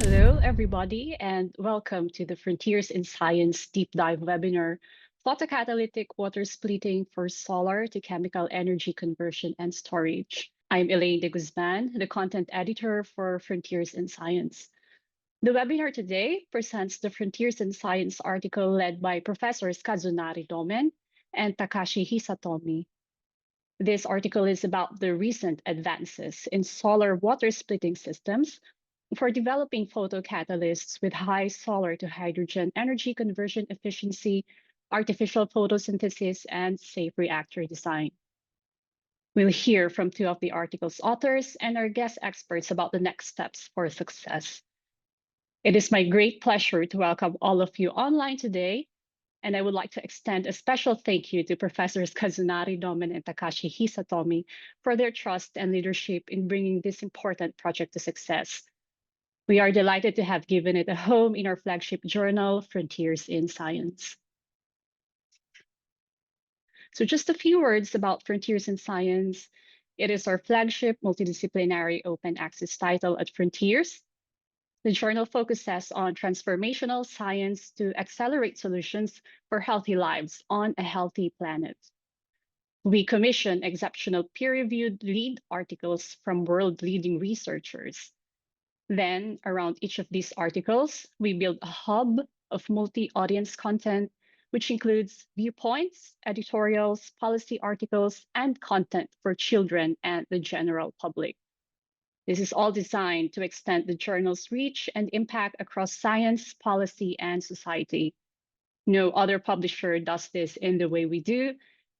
Hello, everybody, and welcome to the Frontiers in Science Deep Dive webinar, Photocatalytic Water Splitting for Solar to Chemical Energy Conversion and Storage. I'm Ellaine de Guzman, the content editor for Frontiers in Science. The webinar today presents the Frontiers in Science article led by Professors Kazunari Domen and Takashi Hisatomi. This article is about the recent advances in solar water splitting systems for developing photocatalysts with high solar to hydrogen energy conversion efficiency, artificial photosynthesis, and safe reactor design. We'll hear from two of the article's authors and our guest experts about the next steps for success. It is my great pleasure to welcome all of you online today, and I would like to extend a special thank you to Professors Kazunari Domen and Takashi Hisatomi for their trust and leadership in bringing this important project to success. We are delighted to have given it a home in our flagship journal, Frontiers in Science. So just a few words about Frontiers in Science. It is our flagship multidisciplinary open access title at Frontiers. The journal focuses on transformational science to accelerate solutions for healthy lives on a healthy planet. We commission exceptional peer-reviewed lead articles from world-leading researchers. Then, around each of these articles, we build a hub of multi-audience content, which includes viewpoints, editorials, policy articles, and content for children and the general public. This is all designed to extend the journal's reach and impact across science, policy, and society. No other publisher does this in the way we do,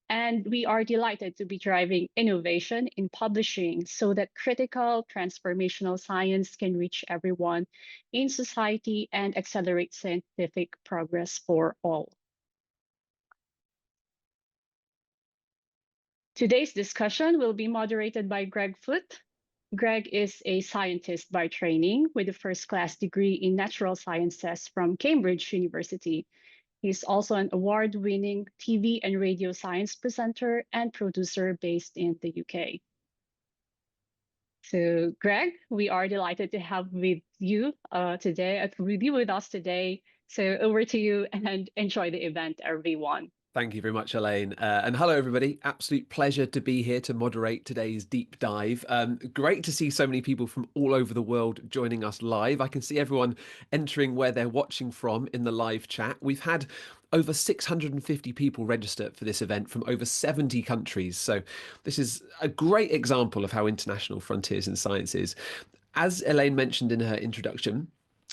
and we are delighted to be driving innovation in publishing so that critical transformational science can reach everyone in society and accelerate scientific progress for all. Today's discussion will be moderated by Greg Foote. Greg is a scientist by training with a first-class degree in natural sciences from Cambridge University. He's also an award-winning TV and radio science presenter and producer based in the UK. So, Greg, we are delighted to have with you with us today. So over to you and enjoy the event, everyone. Thank you very much, Ellaine. And hello, everybody. Absolute pleasure to be here to moderate today's deep dive. Great to see so many people from all over the world joining us live. I can see everyone entering where they're watching from in the live chat. We've had over 650 people register for this event from over 70 countries. So this is a great example of how international Frontiers in Science is. As Ellaine mentioned in her introduction,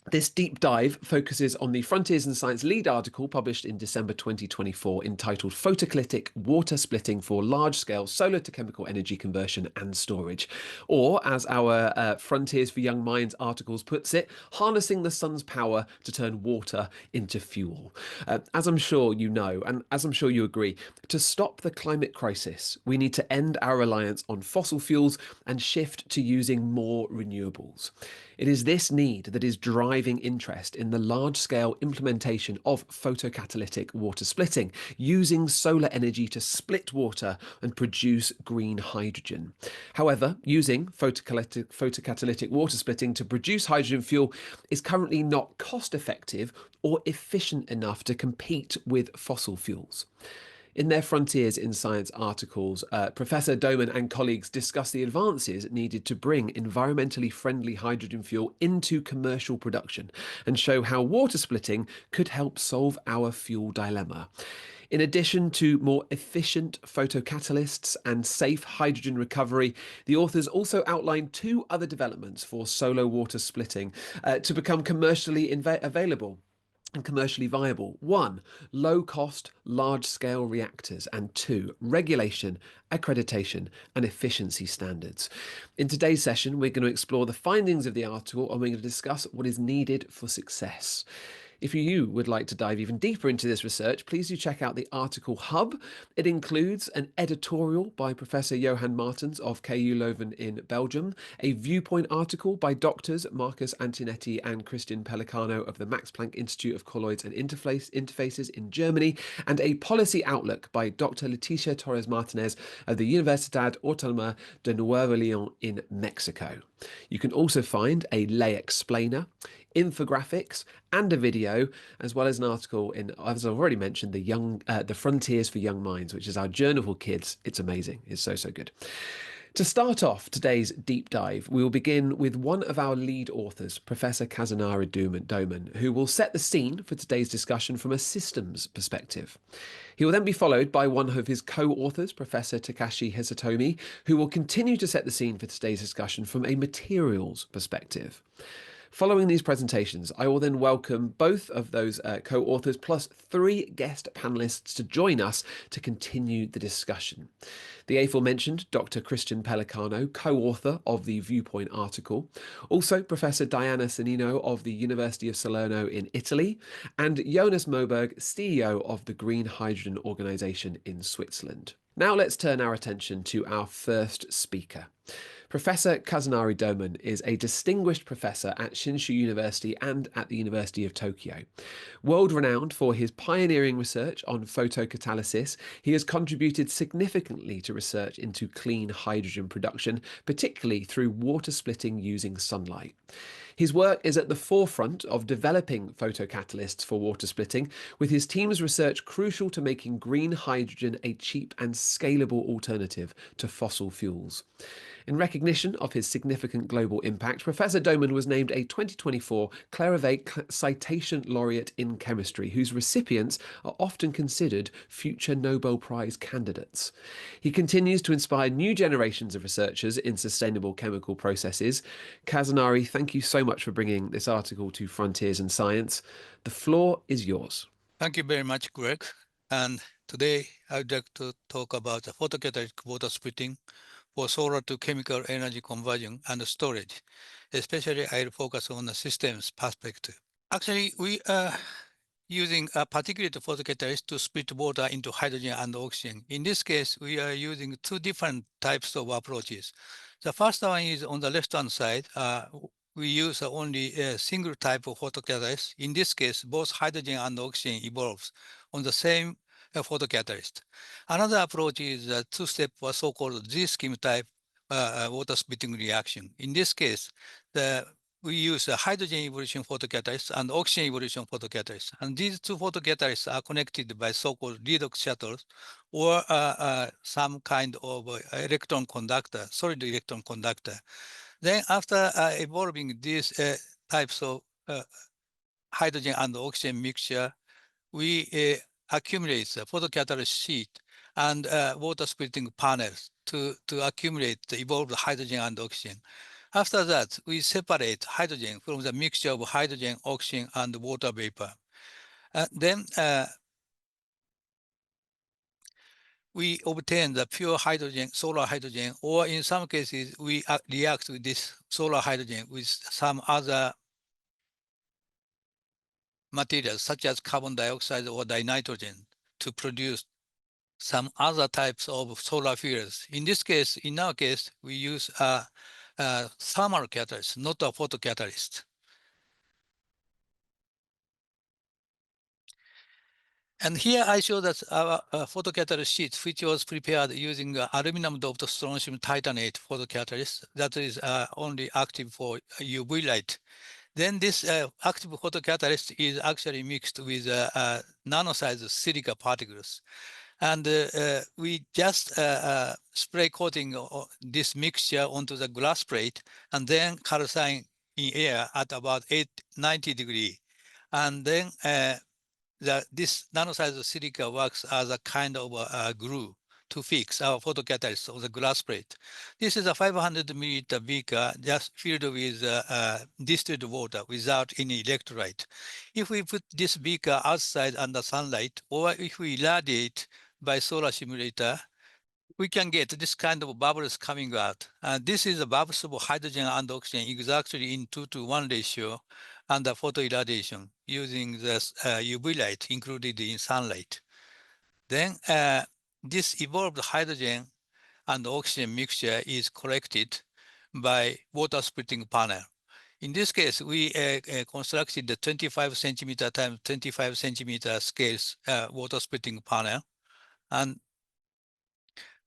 this deep dive focuses on the Frontiers in Science lead article published in December 2024 entitled Photocatalytic Water Splitting for Large-Scale Solar to Chemical Energy Conversion and Storage. Or, as our Frontiers for Young Minds articles puts it, harnessing the sun's power to turn water into fuel. As I'm sure you know, and as I'm sure you agree, to stop the climate crisis, we need to end our reliance on fossil fuels and shift to using more renewables. It is this need that is driving interest in the large-scale implementation of photocatalytic water splitting, using solar energy to split water and produce green hydrogen. However, using photocatalytic water splitting to produce hydrogen fuel is currently not cost-effective or efficient enough to compete with fossil fuels. In their Frontiers in Science articles, Professor Domen and colleagues discuss the advances needed to bring environmentally friendly hydrogen fuel into commercial production and show how water splitting could help solve our fuel dilemma. In addition to more efficient photocatalysts and safe hydrogen recovery, the authors also outline two other developments for solar water splitting to become commercially available and commercially viable. 1, low-cost, large-scale reactors, and 2, regulation, accreditation, and efficiency standards. In today's session, we're going to explore the findings of the article and we're going to discuss what is needed for success. If you would like to dive even deeper into this research, please do check out the article Hub. It includes an editorial by Professor Johan Martens of KU Leuven in Belgium, a viewpoint article by doctors Marcus Antonetti and Christian Pelicano of the Max Planck Institute of Colloids and Interfaces in Germany, and a policy outlook by Dr. Leticia Torres Martinez of the Universidad Autónoma de Nuevo León in Mexico. You can also find a lay explainer, infographics, and a video, as well as an article in, as I've already mentioned, the Frontiers for Young Minds, which is our journal for kids. It's amazing. It's so, so good. To start off today's deep dive, we will begin with one of our lead authors, Professor Kazunari Domen, who will set the scene for today's discussion from a systems perspective. He will then be followed by one of his co-authors, Professor Takashi Hisatomi, who will continue to set the scene for today's discussion from a materials perspective. Following these presentations, I will then welcome both of those co-authors plus 3 guest panelists to join us to continue the discussion. The aforementioned Dr. Christian Pelicano, co-author of the Viewpoint article, also Professor Diana Sannino of the University of Salerno in Italy, and Jonas Moberg, CEO of the Green Hydrogen Organization in Switzerland. Now let's turn our attention to our first speaker. Professor Kazunari Domen is a distinguished professor at Shinshu University and at the University of Tokyo. World renowned for his pioneering research on photocatalysis, he has contributed significantly to research into clean hydrogen production, particularly through water splitting using sunlight. His work is at the forefront of developing photocatalysts for water splitting, with his team's research crucial to making green hydrogen a cheap and scalable alternative to fossil fuels. In recognition of his significant global impact, Professor Domen was named a 2024 Clarivate Citation Laureate in Chemistry, whose recipients are often considered future Nobel Prize candidates. He continues to inspire new generations of researchers in sustainable chemical processes. Kazunari, thank you so much for bringing this article to Frontiers in Science. The floor is yours. Thank you very much, Greg. And today I'd like to talk about the photocatalytic water splitting for solar to chemical energy conversion and storage. Especially, I'll focus on the systems perspective. Actually, we are using a particulate photocatalyst to split water into hydrogen and oxygen. In this case, we are using 2 different types of approaches. The first one is on the left-hand side. We use only a single type of photocatalyst. In this case, both hydrogen and oxygen evolves on the same photocatalyst. Another approach is a 2-step so-called Z-scheme type water splitting reaction. In this case, we use a hydrogen evolution photocatalyst and oxygen evolution photocatalyst. And these 2 photocatalysts are connected by so-called redox shuttles or some kind of electron conductor, solid electron conductor. Then after evolving these types of hydrogen and oxygen mixture, we accumulate the photocatalyst sheet and water splitting panels to accumulate the evolved hydrogen and oxygen. After that, we separate hydrogen from the mixture of hydrogen, oxygen, and water vapor. Then we obtain the pure hydrogen, solar hydrogen, or in some cases, we react with this solar hydrogen with some other materials, such as carbon dioxide or dinitrogen, to produce some other types of solar fuels. In this case, in our case, we use a thermal catalyst, not a photocatalyst. And here I show that our photocatalyst sheet, which was prepared using aluminum doped strontium titanate photocatalyst, that is only active for UV light. Then this active photocatalyst is actually mixed with nano-sized silica particles. And we just spray coating this mixture onto the glass plate and then calcine in air at about 90 degrees. And then this nano-sized silica works as a kind of glue to fix our photocatalyst on the glass plate. This is a 500 milliliter beaker just filled with distilled water without any electrolyte. If we put this beaker outside under sunlight, or if we irradiate by solar simulator, we can get this kind of bubbles coming out. This is a bubbles of hydrogen and oxygen exactly in 2-to-1 ratio. under photoirradiation using the UV light included in sunlight. Then this evolved hydrogen and oxygen mixture is collected by water splitting panel. In this case, we constructed the 25 centimeter times 25 centimeter scales water splitting panel. And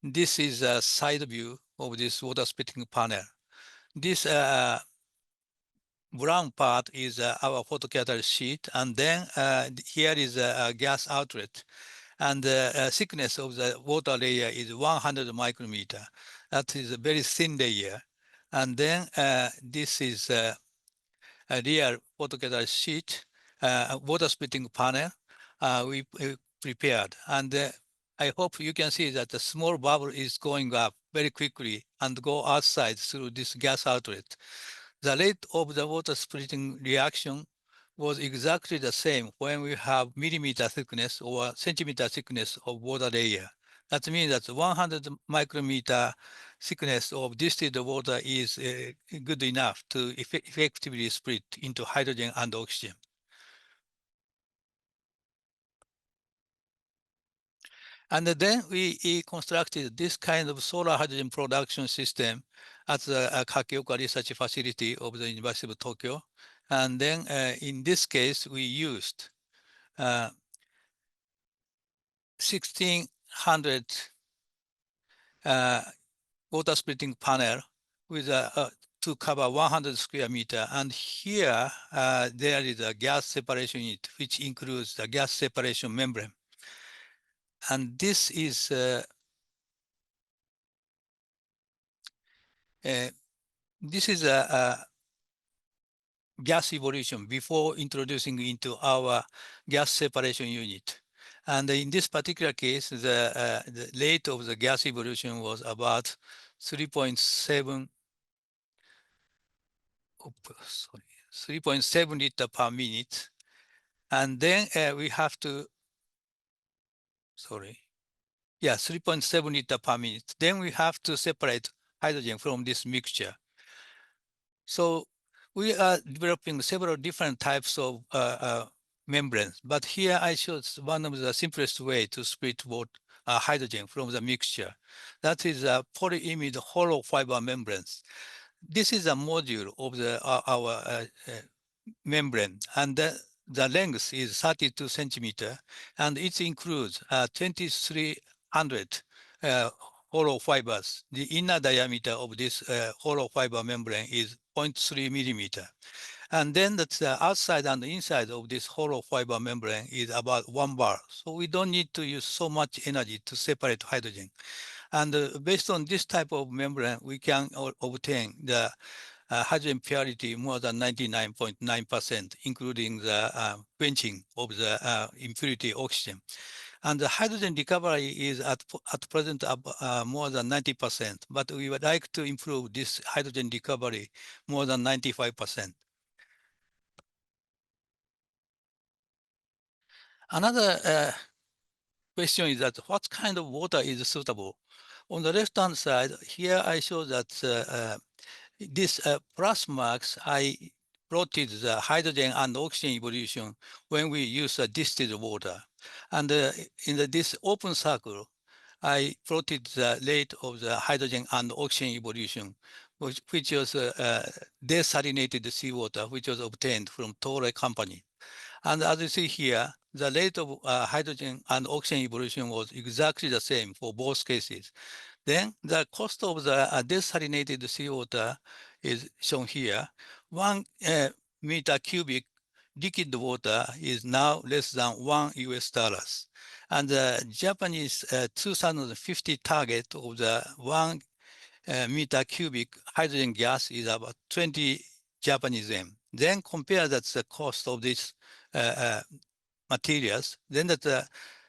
this is a side view of this water splitting panel. This brown part is our photocatalytic sheet, and then here is a gas outlet. And the thickness of the water layer is 100 micrometer. That is a very thin layer. And then this is a real photocatalytic sheet, water splitting panel we prepared. And I hope you can see that the small bubble is going up very quickly and go outside through this gas outlet. The rate of the water splitting reaction was exactly the same when we have millimeter thickness or centimeter thickness of water layer. That means that 100 micrometer thickness of distilled water is good enough to effectively split into hydrogen and oxygen. And then we constructed this kind of solar hydrogen production system at the Kakioka Research Facility of the University of Tokyo. And then in this case, we used 1600 water splitting panel with to cover 100 square meter. And here there is a gas separation unit, which includes the gas separation membrane. And this is a gas evolution before introducing into our gas separation unit. And in this particular case, the rate of the gas evolution was about 3.7 liter per minute. And then we have to, 3.7 liter per minute. Then we have to separate hydrogen from this mixture. So we are developing several different types of membranes, but here I showed one of the simplest way to split hydrogen from the mixture. That is polyimide hollow fiber membranes. This is a module of our membrane, and the length is 32 centimeter, and it includes 2300 hollow fibers. The inner diameter of this hollow fiber membrane is 0.3 millimeter. And then the outside and the inside of this hollow fiber membrane is about 1 bar. So we don't need to use so much energy to separate hydrogen. And based on this type of membrane, we can obtain the hydrogen purity more than 99.9%, including the quenching of the impurity oxygen. And the hydrogen recovery is at present more than 90%, but we would like to improve this hydrogen recovery more than 95%. Another question is that what kind of water is suitable? On the left-hand side, here I show that this plus marks, I plotted the hydrogen and oxygen evolution when we use distilled water. And this open circle, I plotted the rate of the hydrogen and oxygen evolution, which was desalinated seawater, which was obtained from Toray company. And as you see here, the rate of hydrogen and oxygen evolution was exactly the same for both cases. Then the cost of the desalinated seawater is shown here. 1 meter cubic liquid water is now less than $1. And the Japanese 2050 target of the 1 meter cubic hydrogen gas is about 20 Japanese yen. Then compare that's the cost of these materials, then that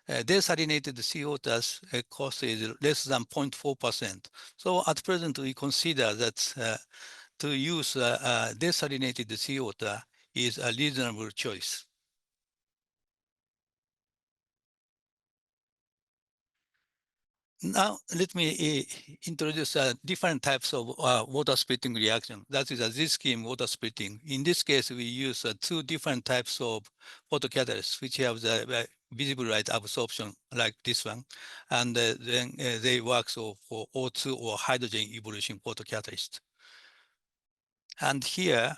desalinated seawater's cost is less than 0.4%. So at present, we consider that to use desalinated seawater is a reasonable choice. Now, let me introduce different types of water splitting reaction. That is a Z-scheme water splitting. In this case, we use two different types of photocatalysts, which have the visible light absorption like this one. And then they work for O2 or hydrogen evolution photocatalyst. And here,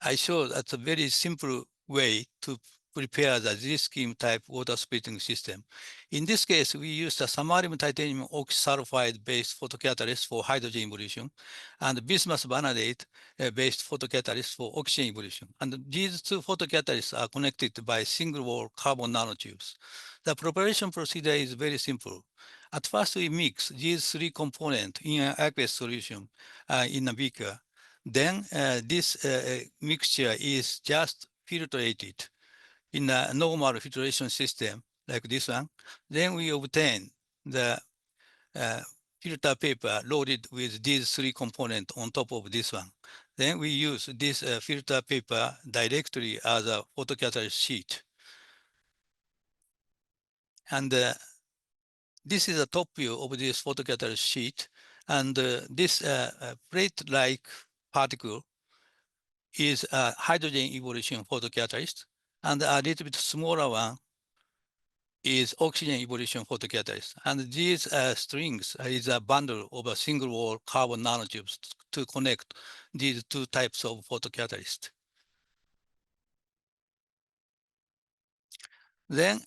I show that's a very simple way to prepare the Z-scheme type water splitting system. In this case, we use the samarium titanium oxysulfide based photocatalyst for hydrogen evolution and bismuth vanadate based photocatalyst for oxygen evolution. And these two photocatalysts are connected by single wall carbon nanotubes. The preparation procedure is very simple. At first, we mix these three components in an aqueous solution in a beaker. Then this mixture is just filtrated in a normal filtration system like this one. Then we obtain the filter paper loaded with these three components on top of this one. Then we use this filter paper directly as a photocatalyst sheet. And this is a top view of this photocatalyst sheet. And this plate-like particle is a hydrogen evolution photocatalyst, and a little bit smaller one is oxygen evolution photocatalyst. And these strings is a bundle of a single wall carbon nanotubes to connect these two types of photocatalyst. Then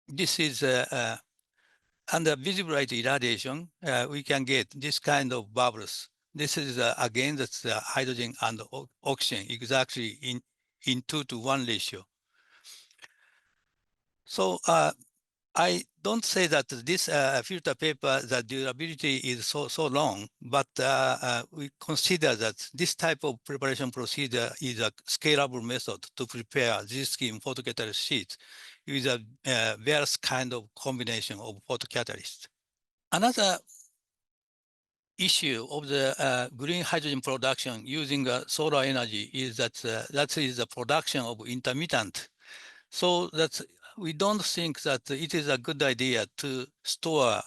this is under visible light irradiation, we can get this kind of bubbles. This is again, that's hydrogen and oxygen exactly in 2:1 ratio. So I don't say that this filter paper, the durability is so long, but we consider that this type of preparation procedure is a scalable method to prepare Z-scheme photocatalyst sheets with a various kind of combination of photocatalysts. Another issue of the green hydrogen production using solar energy is that that is the production of intermittent. So that's we don't think that it is a good idea to store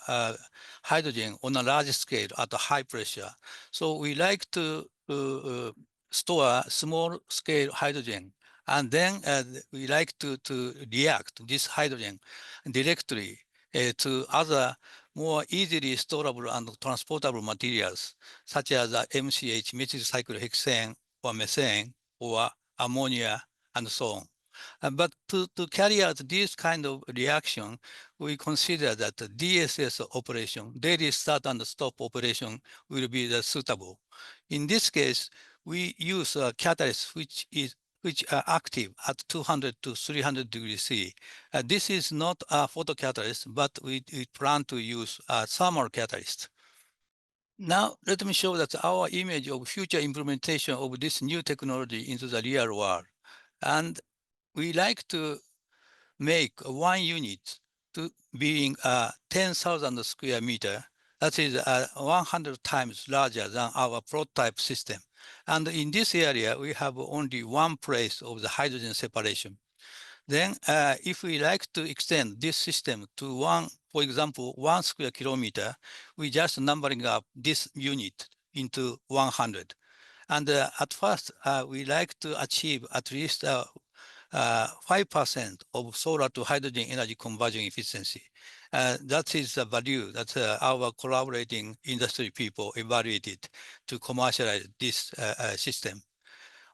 hydrogen on a large scale at a high pressure. So we like to store small scale hydrogen, and then we like to react this hydrogen directly to other more easily storable and transportable materials, such as MCH, methyl cyclohexane, or methane, or ammonia, and so on. But to carry out this kind of reaction, we consider that the DSS operation, daily start and stop operation, will be suitable. In this case, we use a catalyst which are active at 200 to 300 degrees C. This is not a photocatalyst, but we plan to use a thermal catalyst. Now, let me show that our image of future implementation of this new technology into the real world. And we like to make one unit to being 10,000 square meter. That is 100 times larger than our prototype system. And in this area, we have only one place of the hydrogen separation. Then if we like to extend this system to one, for example, 1 square kilometer, we just numbering up this unit into 100. And at first, we like to achieve at least 5% of solar to hydrogen energy conversion efficiency. That is the value that our collaborating industry people evaluated to commercialize this system.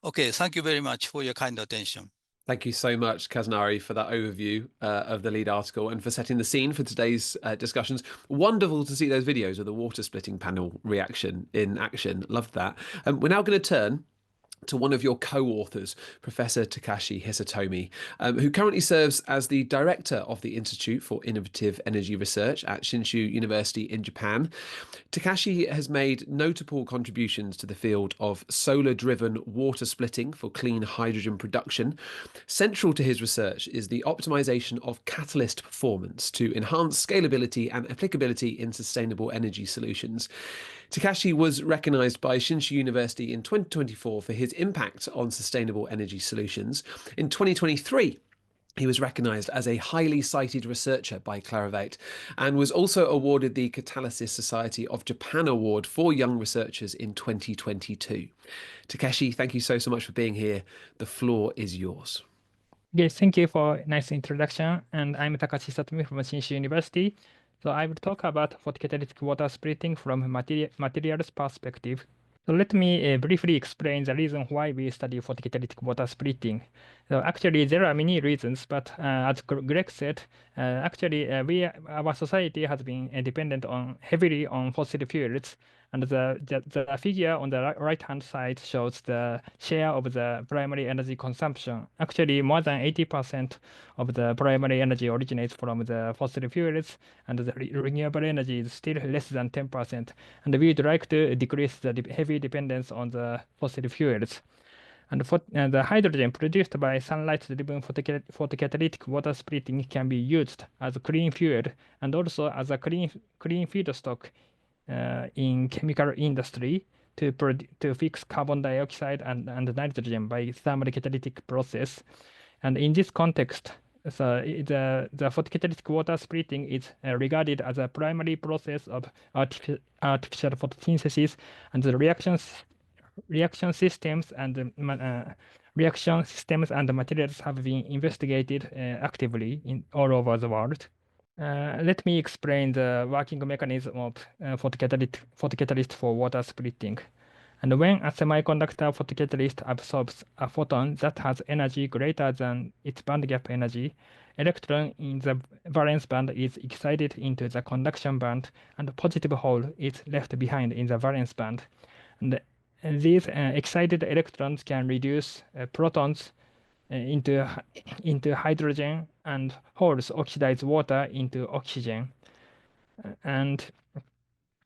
Okay, thank you very much for your kind attention. Thank you so much, Kazunari, for that overview of the lead article and for setting the scene for today's discussions. Wonderful to see those videos of the water splitting panel reaction in action. Loved that. We're now going to turn to one of your co-authors, Professor Takashi Hisatomi, who currently serves as the director of the Institute for Innovative Energy Research at Shinshu University in Japan. Takashi has made notable contributions to the field of solar-driven water splitting for clean hydrogen production. Central to his research is the optimization of catalyst performance to enhance scalability and applicability in sustainable energy solutions. Takashi was recognised by Shinshu University in 2024 for his impact on sustainable energy solutions. In 2023, He was recognized as a highly cited researcher by Clarivate and was also awarded the Catalysis Society of Japan Award for Young Researchers in 2022. Takeshi, thank you so much for being here. The floor is yours. Yes, thank you for nice introduction. And I'm Takashi Hisatomi from Shinshu University. So I will talk about photocatalytic water splitting from materials perspective. So let me briefly explain the reason why we study photocatalytic water splitting. So actually, there are many reasons, but as Greg said, actually, our society has been dependent heavily on fossil fuels, and the figure on the right-hand side shows the share of the primary energy consumption. Actually, more than 80% of the primary energy originates from the fossil fuels, and the renewable energy is still less than 10%. And we would like to decrease the heavy dependence on the fossil fuels. And the hydrogen produced by sunlight-driven photocatalytic water splitting can be used as a clean fuel and also as a clean feedstock in chemical industry to fix carbon dioxide and nitrogen by thermal catalytic process. And in this context, so the photocatalytic water splitting is regarded as a primary process of artificial photosynthesis, and the reaction systems and materials have been investigated actively all over the world. Let me explain the working mechanism of photocatalyst for water splitting. And when a semiconductor photocatalyst absorbs a photon that has energy greater than its bandgap energy, electron in the valence band is excited into the conduction band, and a positive hole is left behind in the valence band. And these excited electrons can reduce protons into hydrogen, and holes oxidize water into oxygen. And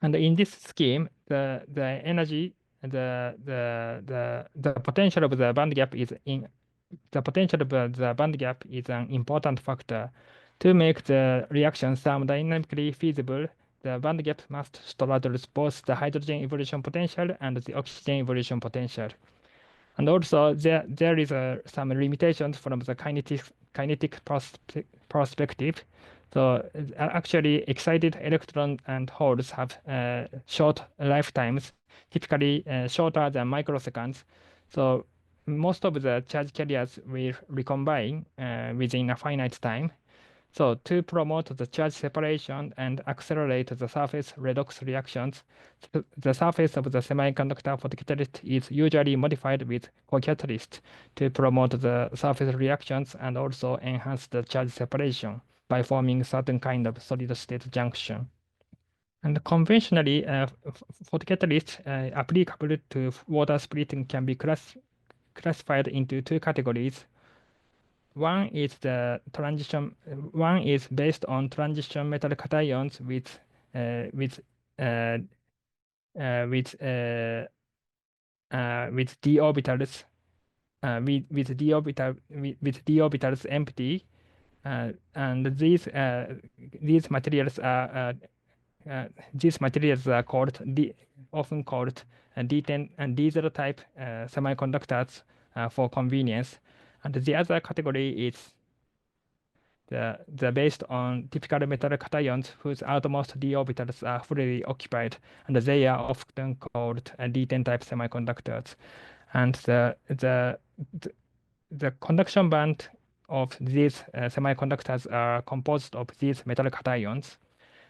in this scheme, the energy, the potential of the band gap is an important factor. To make the reaction thermodynamically feasible, the band gap must straddle both the hydrogen evolution potential and the oxygen evolution potential. And also, there is some limitations from the kinetic perspective. So actually, excited electrons and holes have short lifetimes, typically shorter than microseconds. So most of the charge carriers will recombine within a finite time. So to promote the charge separation and accelerate the surface redox reactions, the surface of the semiconductor photocatalyst is usually modified with co-catalyst to promote the surface reactions and also enhance the charge separation by forming certain kind of solid-state junction. And conventionally, photocatalysts applicable to water splitting can be classified into two categories. One is based on transition metal cations with d orbitals with d orbitals empty, and these materials are often called D10 and D0 type semiconductors for convenience. And the other category is based on typical metal cations whose outermost d orbitals are fully occupied, and they are often called D10 type semiconductors. And the conduction band of these semiconductors are composed of these metal cations.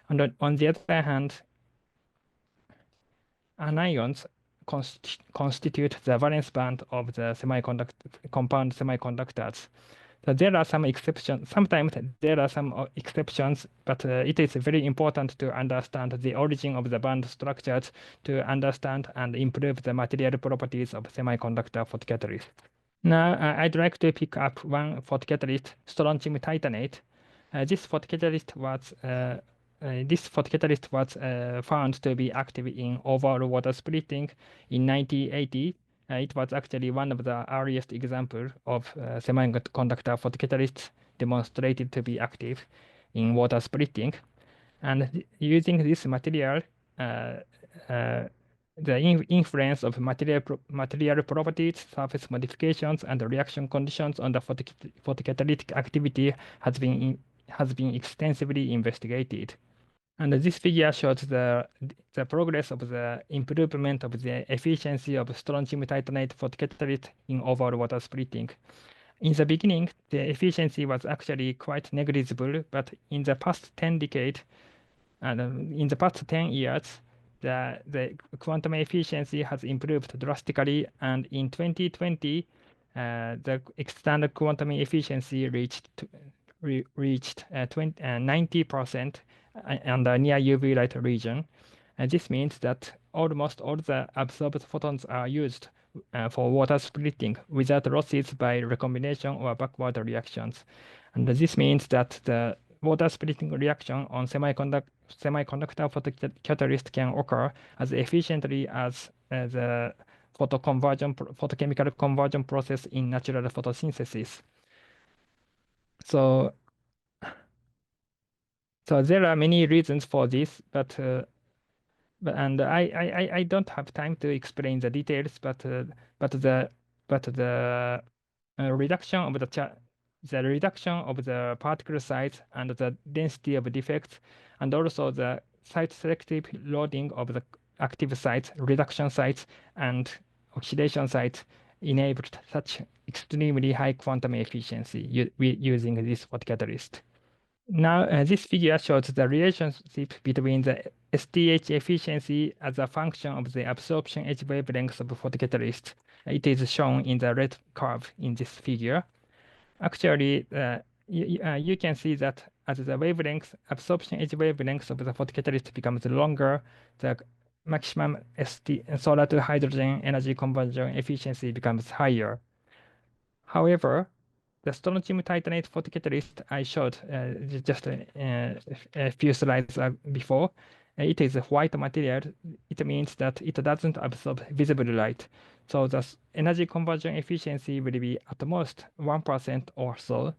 And on the other hand, anions constitute the valence band of the compound semiconductors. So there are some exceptions. Sometimes there are some exceptions, but it is very important to understand the origin of the band structures to understand and improve the material properties of semiconductor photocatalyst. Now, I'd like to pick up one photocatalyst, strontium titanate. This photocatalyst was found to be active in overall water splitting in 1980. It was actually one of the earliest examples of semiconductor photocatalysts demonstrated to be active in water splitting. And using this material, influence of material properties, surface modifications, and reaction conditions on the photocatalytic activity has been extensively investigated. And this figure shows the progress of the improvement of the efficiency of strontium titanate photocatalyst in overall water splitting. In the beginning, the efficiency was actually quite negligible, but in the past 10 decades, and in the past 10 years, the quantum efficiency has improved drastically, and in 2020, the external quantum efficiency reached 90% under near UV light region. And this means that almost all the absorbed photons are used for water splitting without losses by recombination or backward reactions. And this means that the water splitting reaction on semiconductor photocatalyst can occur as efficiently as the photochemical conversion process in natural photosynthesis. So there are many reasons for this, but I don't have time to explain the details. But the reduction of the reduction of the particle size and the density of defects, and also the site selective loading of the active sites, reduction sites, and oxidation sites enabled such extremely high quantum efficiency using this photocatalyst. Now, this figure shows the relationship between the STH efficiency as a function of the absorption edge wavelengths of photocatalyst. It is shown in the red curve in this figure. Actually, you can see that as the wavelength, absorption edge wavelengths of the photocatalyst becomes longer, the maximum solar to hydrogen energy conversion efficiency becomes higher. However, the strontium titanate photocatalyst I showed just a few slides before, it is a white material. It means that it doesn't absorb visible light. So the energy conversion efficiency will be at most 1% or so.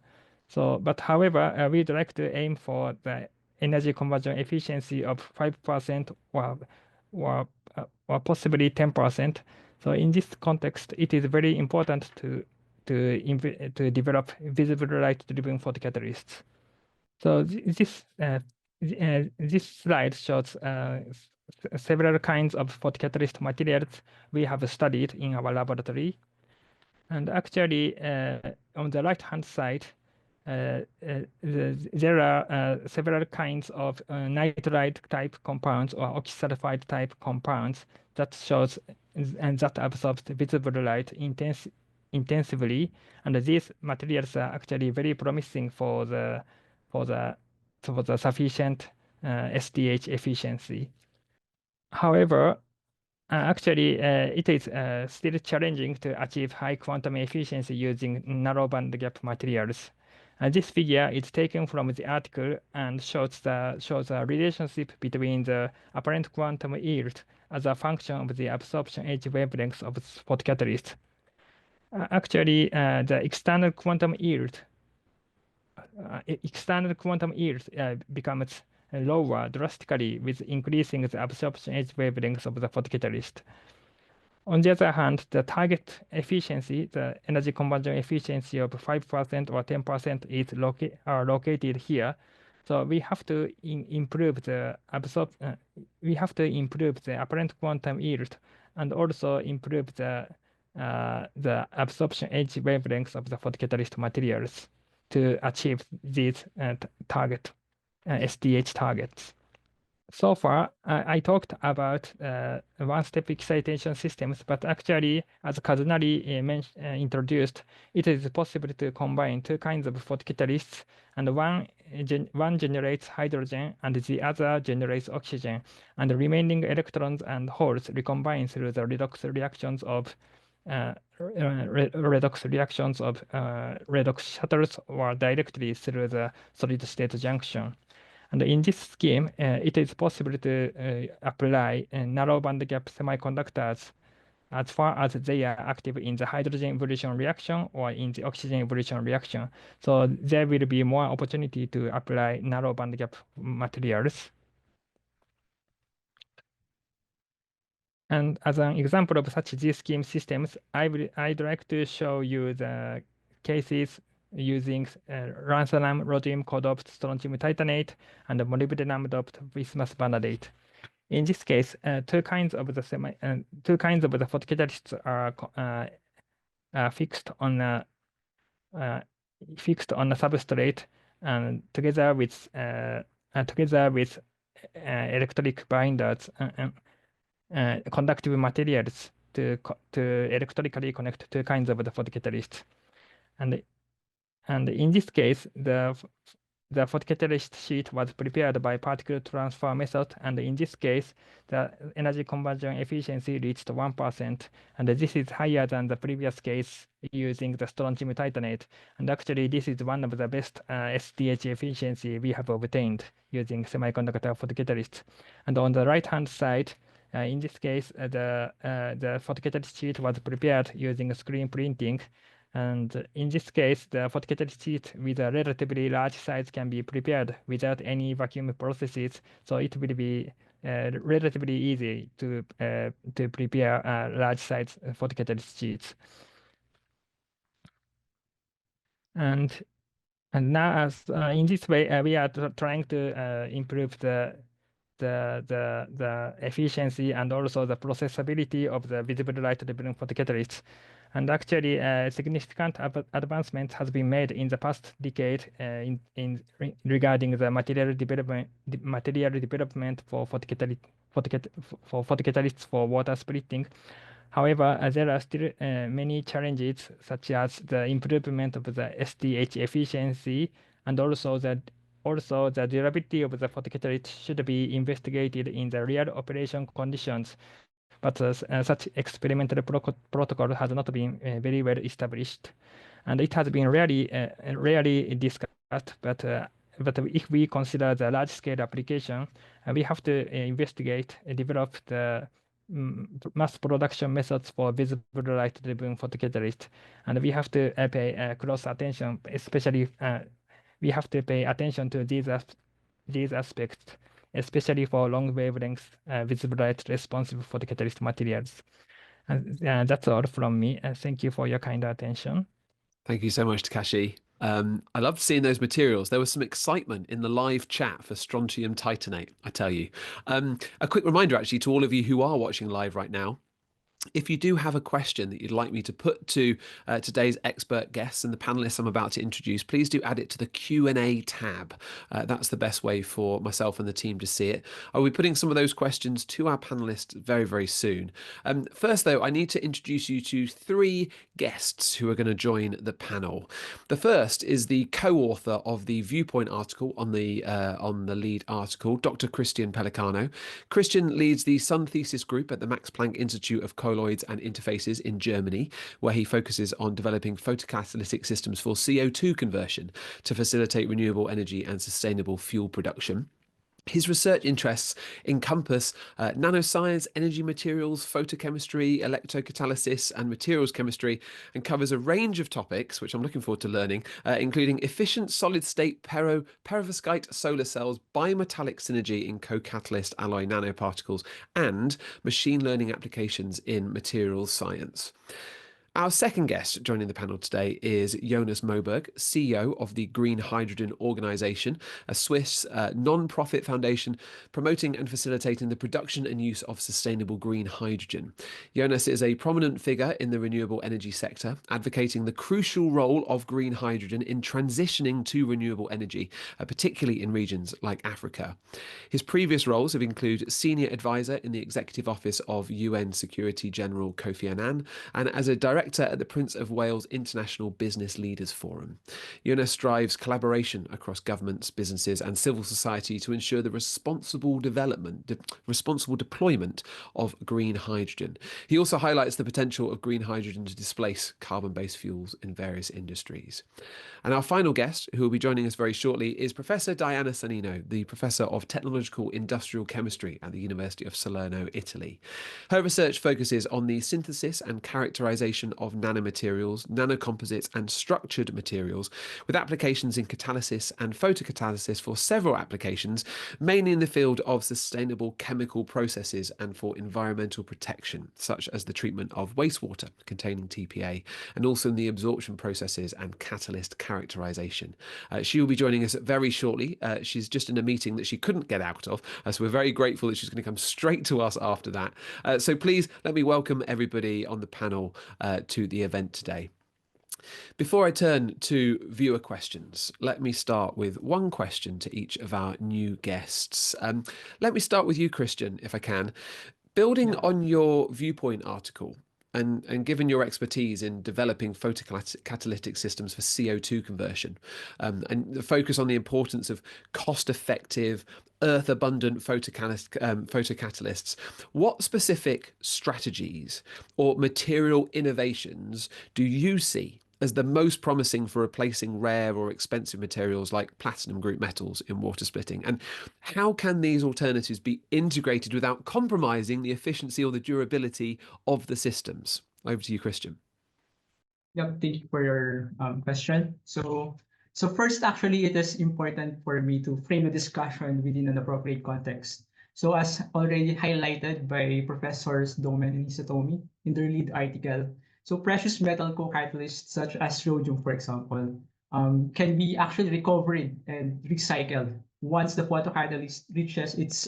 But however, we'd like to aim for the energy conversion efficiency of 5% or possibly 10%. So in this context, it is very important to develop visible light-driven photocatalysts. So this slide shows several kinds of photocatalyst materials we have studied in our laboratory. And actually, on the right-hand side, there are several kinds of nitride type compounds or oxysulfide type compounds that shows and that absorbs visible light intensively, and these materials are actually very promising for the sufficient STH efficiency. However, actually, it is still challenging to achieve high quantum efficiency using narrow band gap materials. This figure is taken from the article and shows a relationship between the apparent quantum yield as a function of the absorption edge wavelengths of photocatalyst. Actually, the external quantum yield becomes lower drastically with increasing the absorption edge wavelengths of the photocatalyst. On the other hand, the target efficiency, the energy conversion efficiency of 5% or 10% is located here. So we have to improve the apparent quantum yield and also improve the absorption edge wavelengths of the photocatalyst materials to achieve these STH targets. So far, I talked about one-step excitation systems, but actually, as Kazunari introduced, it is possible to combine two kinds of photocatalysts, and one generates hydrogen and the other generates oxygen, and the remaining electrons and holes recombine through the redox reactions of redox shuttles or directly through the solid-state junction. And in this scheme, it is possible to apply narrow band gap semiconductors as far as they are active in the hydrogen evolution reaction or in the oxygen evolution reaction. So there will be more opportunity to apply narrow band gap materials. And as an example of such G-scheme systems, I'd like to show you the cases using lanthanum, rhodium co-doped strontium titanate, and molybdenum doped bismuth vanadate. In this case, two kinds of the photocatalysts are fixed on a substrate, and together with electric binders and conductive materials to electrically connect two kinds of the photocatalysts. And in this case, the photocatalyst sheet was prepared by particle transfer method, and in this case, the energy conversion efficiency reached 1%, and this is higher than the previous case using the strontium titanate. And actually, this is one of the best STH efficiency we have obtained using semiconductor photocatalysts. And on the right-hand side, in this case, the photocatalyst sheet was prepared using screen printing. And in this case, the photocatalyst sheet with a relatively large size can be prepared without any vacuum processes. So it will be relatively easy to prepare large size photocatalyst sheets. And now, as in this way, we are trying to improve the efficiency and also the processability of the visible light-driven photocatalysts. And actually, significant advancement has been made in the past decade regarding the material development for photocatalysts for water splitting. However, there are still many challenges, such as the improvement of the STH efficiency, and also the durability of the photocatalyst should be investigated in the real operation conditions. But such experimental protocol has not been very well established, and it has been rarely discussed. But if we consider the large-scale application, we have to develop the mass production methods for visible light-driven photocatalyst, and we have to pay close attention, especially we have to pay attention to these aspects, especially for long wavelength visible light responsive photocatalyst materials. And that's all from me. Thank you for your kind attention. Thank you so much, Takashi. I loved seeing those materials. There was some excitement in the live chat for strontium titanate, I tell you. A quick reminder, actually, to all of you who are watching live right now, if you do have a question that you'd like me to put to today's expert guests and the panelists I'm about to introduce, please do add it to the Q&A tab. That's the best way for myself and the team to see it. I'll be putting some of those questions to our panelists very, very soon. First, though, I need to introduce you to three guests who are going to join the panel. The first is the co-author of the Viewpoint article on the lead article, Dr. Christian Pelicano. Christian leads the Sun Thesis Group at the Max Planck Institute of Colloids and Interfaces in Germany, where he focuses on developing photocatalytic systems for CO2 conversion to facilitate renewable energy and sustainable fuel production. His research interests encompass nanoscience, energy materials, photochemistry, electrocatalysis, and materials chemistry, and covers a range of topics, which I'm looking forward to learning, including efficient solid-state perovskite solar cells, bimetallic synergy in co-catalyst alloy nanoparticles, and machine learning applications in materials science. Our second guest joining the panel today is Jonas Moberg, CEO of the Green Hydrogen Organization, a Swiss non-profit foundation promoting and facilitating the production and use of sustainable green hydrogen. Jonas is a prominent figure in the renewable energy sector, advocating the crucial role of green hydrogen in transitioning to renewable energy, particularly in regions like Africa. His previous roles have included senior advisor in the executive office of UN Secretary General Kofi Annan, and as a director at the Prince of Wales International Business Leaders Forum. Jonas drives collaboration across governments, businesses, and civil society to ensure the responsible deployment of green hydrogen. He also highlights the potential of green hydrogen to displace carbon-based fuels in various industries. And our final guest, who will be joining us very shortly, is Professor Diana Sannino, the Professor of Technological Industrial Chemistry at the University of Salerno, Italy. Her research focuses on the synthesis and characterization application of nanomaterials, nanocomposites, and structured materials, with applications in catalysis and photocatalysis for several applications, mainly in the field of sustainable chemical processes and for environmental protection, such as the treatment of wastewater containing TPA, and also in the absorption processes and catalyst characterization. She will be joining us very shortly. She's just in a meeting that she couldn't get out of, so we're very grateful that she's going to come straight to us after that. So please let me welcome everybody on the panel to the event today. Before I turn to viewer questions, let me start with one question to each of our new guests. Let me start with you, Christian, if I can. Building on your Viewpoint article, and given your expertise in developing photocatalytic systems for CO2 conversion, and the focus on the importance of cost-effective, earth-abundant photocatalysts, what specific strategies or material innovations do you see as the most promising for replacing rare or expensive materials like platinum group metals in water splitting? And how can these alternatives be integrated without compromising the efficiency or the durability of the systems? Over to you, Christian. Yep, thank you for your question. So first, actually, it is important for me to frame the discussion within an appropriate context. So as already highlighted by Professors Domen and Hisatomi in their lead article, so precious metal co-catalysts such as rhodium, for example, can be actually recovered and recycled once the photocatalyst reaches its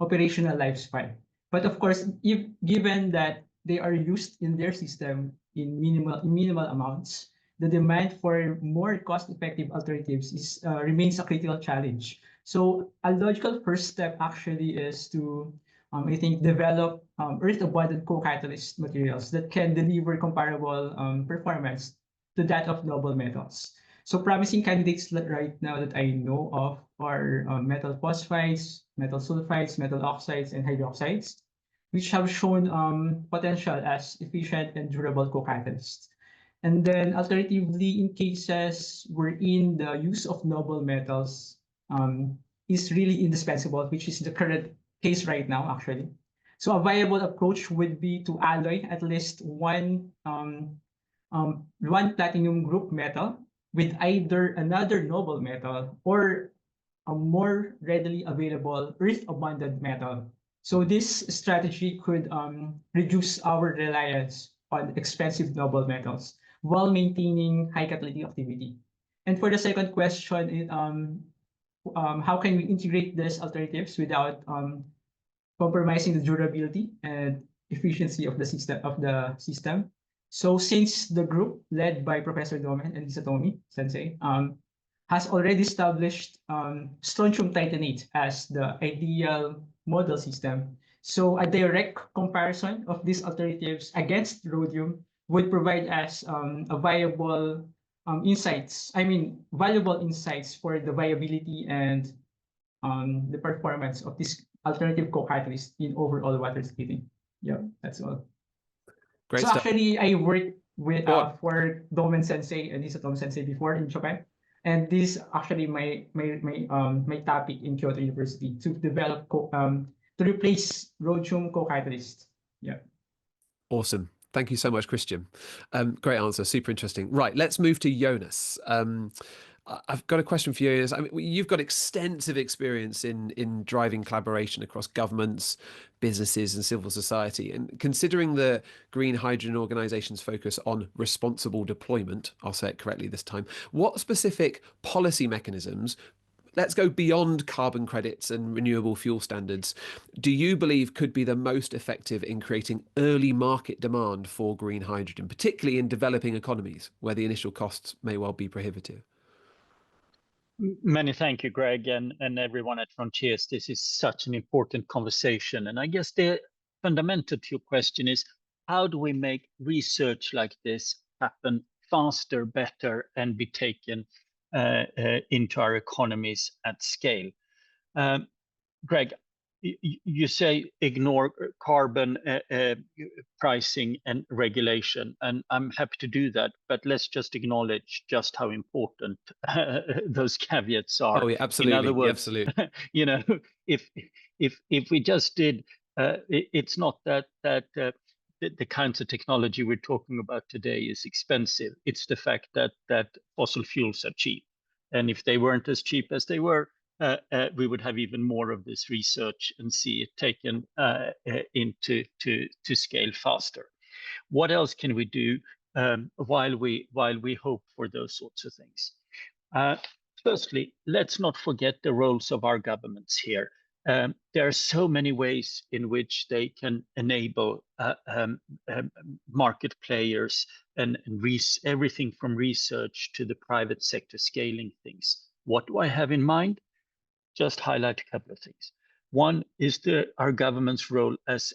operational lifespan. But of course, if given that they are used in their system in minimal amounts, the demand for more cost-effective alternatives remains a critical challenge. So a logical first step actually is to, I think, develop earth-abundant co-catalyst materials that can deliver comparable performance to that of noble metals. So promising candidates right now that I know of are metal phosphides, metal sulfides, metal oxides, and hydroxides, which have shown potential as efficient and durable co-catalysts. And then alternatively, in cases wherein the use of noble metals is really indispensable, which is the current case right now, actually. So a viable approach would be to alloy at least one platinum group metal with either another noble metal or a more readily available earth-abundant metal. So this strategy could reduce our reliance on expensive noble metals while maintaining high catalytic activity. And for the second question, how can we integrate these alternatives without compromising the durability and efficiency of the system? So since the group led by Professor Domen and Hisatomi Sensei has already established strontium titanate as the ideal model system, so a direct comparison of these alternatives against rhodium would provide us valuable insights for the viability and the performance of this alternative co-catalyst in overall water splitting. Yeah, that's all. Great so stuff. Actually, I worked with for Domen Sensei and Hisatomi Sensei before in Japan, and this is actually my topic in Kyoto University to develop to replace rhodium co-catalyst. Yeah. Awesome. Thank you so much, Christian. Great answer. Super interesting. Right, let's move to Jonas. I've got a question for you. I mean, you've got extensive experience in driving collaboration across governments, businesses, and civil society. And considering the green hydrogen organization's focus on responsible deployment, I'll say it correctly this time, what specific policy mechanisms, let's go beyond carbon credits and renewable fuel standards, do you believe could be the most effective in creating early market demand for green hydrogen, particularly in developing economies where the initial costs may well be prohibitive? Many thank you, Greg, and everyone at Frontiers. This is such an important conversation. And I guess the fundamental to your question is, how do we make research like this happen faster, better, and be taken into our economies at scale? Greg, you say ignore carbon pricing and regulation, and I'm happy to do that, but let's just acknowledge just how important those caveats are. Oh, yeah, absolutely. In other words, absolutely. You know, if we just did, it's not that the kinds of technology we're talking about today is expensive. It's the fact that fossil fuels are cheap. And if they weren't as cheap as they were, we would have even more of this research and see it taken into scale faster. What else can we do while we hope for those sorts of things? Firstly, let's not forget the roles of our governments here. There are so many ways in which they can enable market players and everything from research to the private sector scaling things. What do I have in mind? Just highlight a couple of things. One is our government's role as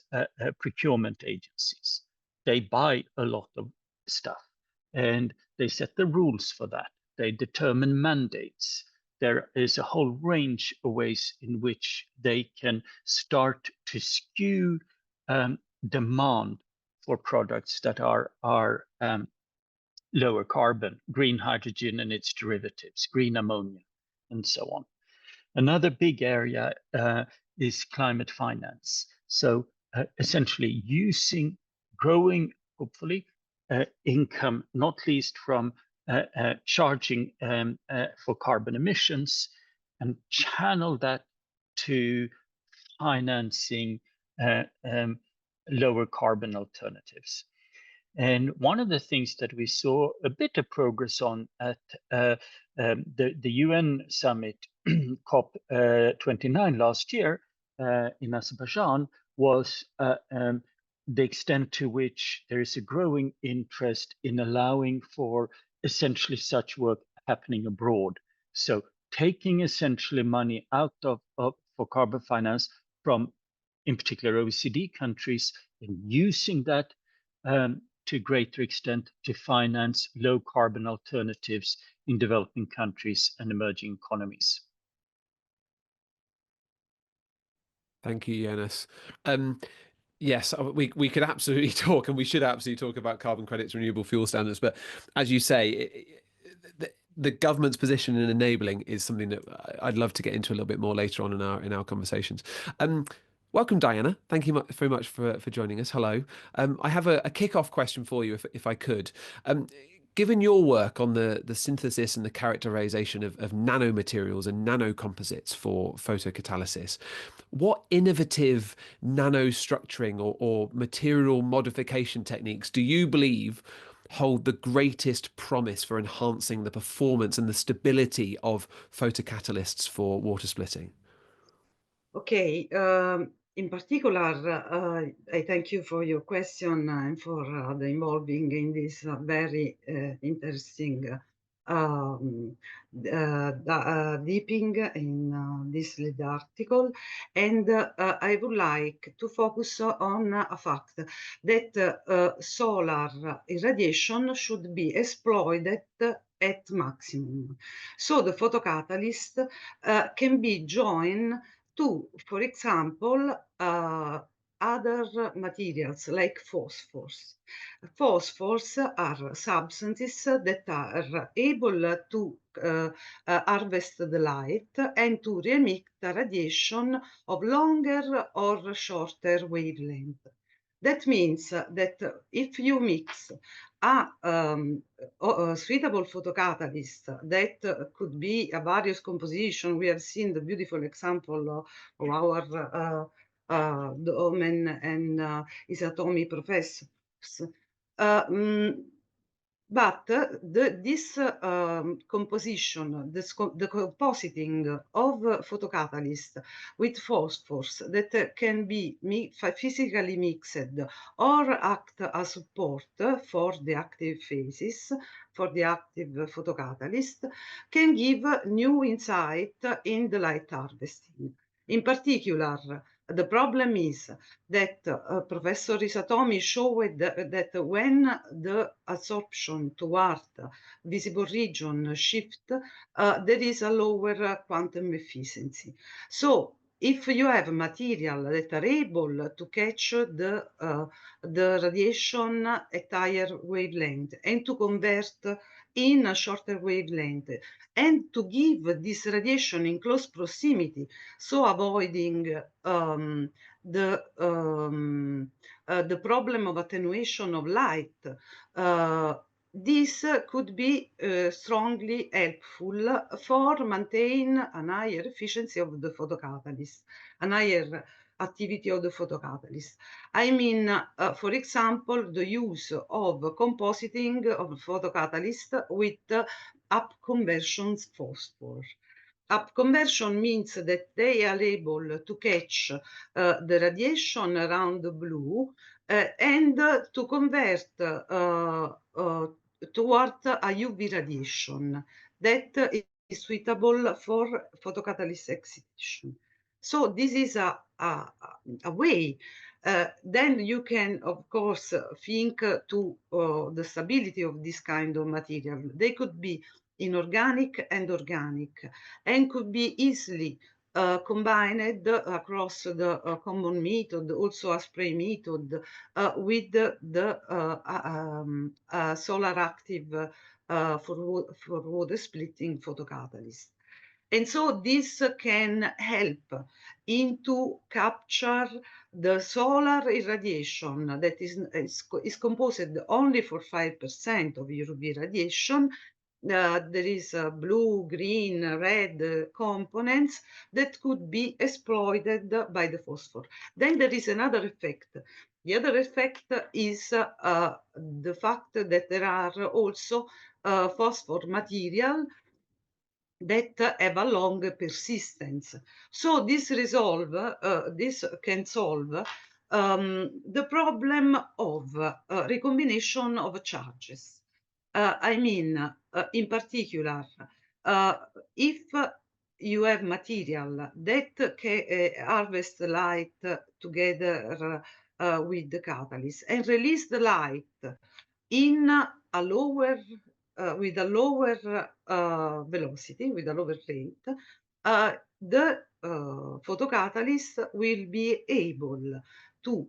procurement agencies. They buy a lot of stuff and they set the rules for that. They determine mandates. There is a whole range of ways in which they can start to skew demand for products that are lower carbon, green hydrogen and its derivatives, green ammonia, and so on. Another big area is climate finance. So essentially growing, hopefully, income, not least from charging for carbon emissions, and channel that to financing lower carbon alternatives. And one of the things that we saw a bit of progress on at the UN summit COP29 last year in Azerbaijan was the extent to which there is a growing interest in allowing for essentially such work happening abroad. So taking essentially money out of for carbon finance from, in particular, OECD countries, and using that to a greater extent to finance low carbon alternatives in developing countries and emerging economies. Thank you, Jonas. Yes, we could absolutely talk, and we should absolutely talk about carbon credits, renewable fuel standards. But as you say, the government's position in enabling is something that I'd love to get into a little bit more later on in our conversations. Welcome, Diana. Thank you very much for joining us. Hello. I have a kickoff question for you, if I could. Given your work on the synthesis and the characterization of nanomaterials and nanocomposites for photocatalysis, what innovative nanostructuring or material modification techniques do you believe hold the greatest promise for enhancing the performance and the stability of photocatalysts for water splitting? Okay, in particular, I thank you for your question and for the involving in this very interesting deeping in this lead article. And I would like to focus on a fact that solar irradiation should be exploited at maximum. So the photocatalyst can be joined to, for example, other materials like phosphors. Phosphors are substances that are able to harvest the light and to remit the radiation of longer or shorter wavelength. That means that if you mix a suitable photocatalyst that could be a various composition, we have seen the beautiful example of our Domen and Hisatomi professors. But this composition, the compositing of photocatalyst with phosphors that can be physically mixed or act as support for the active phases, for the active photocatalyst, can give new insight in the light harvesting. In particular, the problem is that Professor Hisatomi showed that when the absorption toward visible region shift, there is a lower quantum efficiency. So if you have material that are able to catch the radiation at higher wavelength and to convert in a shorter wavelength and to give this radiation in close proximity, so avoiding the problem of attenuation of light, this could be strongly helpful for maintain a higher efficiency of the photocatalyst, a higher activity of the photocatalyst. I mean, for example, the use of compositing of photocatalyst with up conversions phosphor. Up conversion means that they are able to catch the radiation around the blue and to convert toward a UV radiation that is suitable for photocatalyst excitation. So this is a way. Then you can, of course, think to the stability of this kind of material. They could be inorganic and organic, and could be easily combined across the common method, also a spray method, with the solar active for water splitting photocatalyst. And so this can help into capture the solar irradiation that is composed only for 5% of UV radiation. There is blue, green, red components that could be exploited by the phosphor. Then there is another effect. The other effect is the fact that there are also phosphor material that have a long persistence. So this can solve the problem of recombination of charges. I mean, in particular, if you have material that can harvest light together with the catalyst and release the light in a lower with a lower velocity, with a lower rate, the photocatalyst will be able to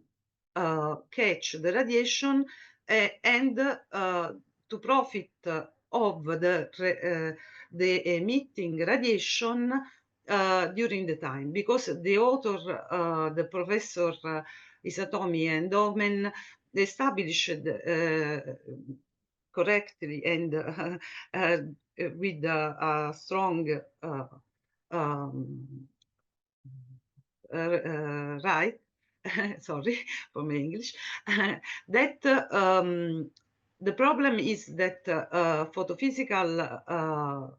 catch the radiation and to profit of the emitting radiation during the time, because the author, the Professor Hisatomi and Domen, established correctly and with a strong right, sorry for my English, that the problem is that photophysical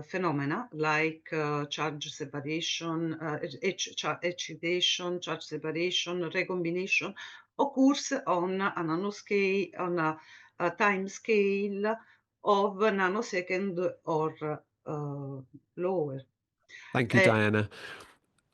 phenomena like charge separation, excitation, charge separation, recombination occurs on a nanoscale, on a time scale of nanosecond or lower. Thank you, Diana.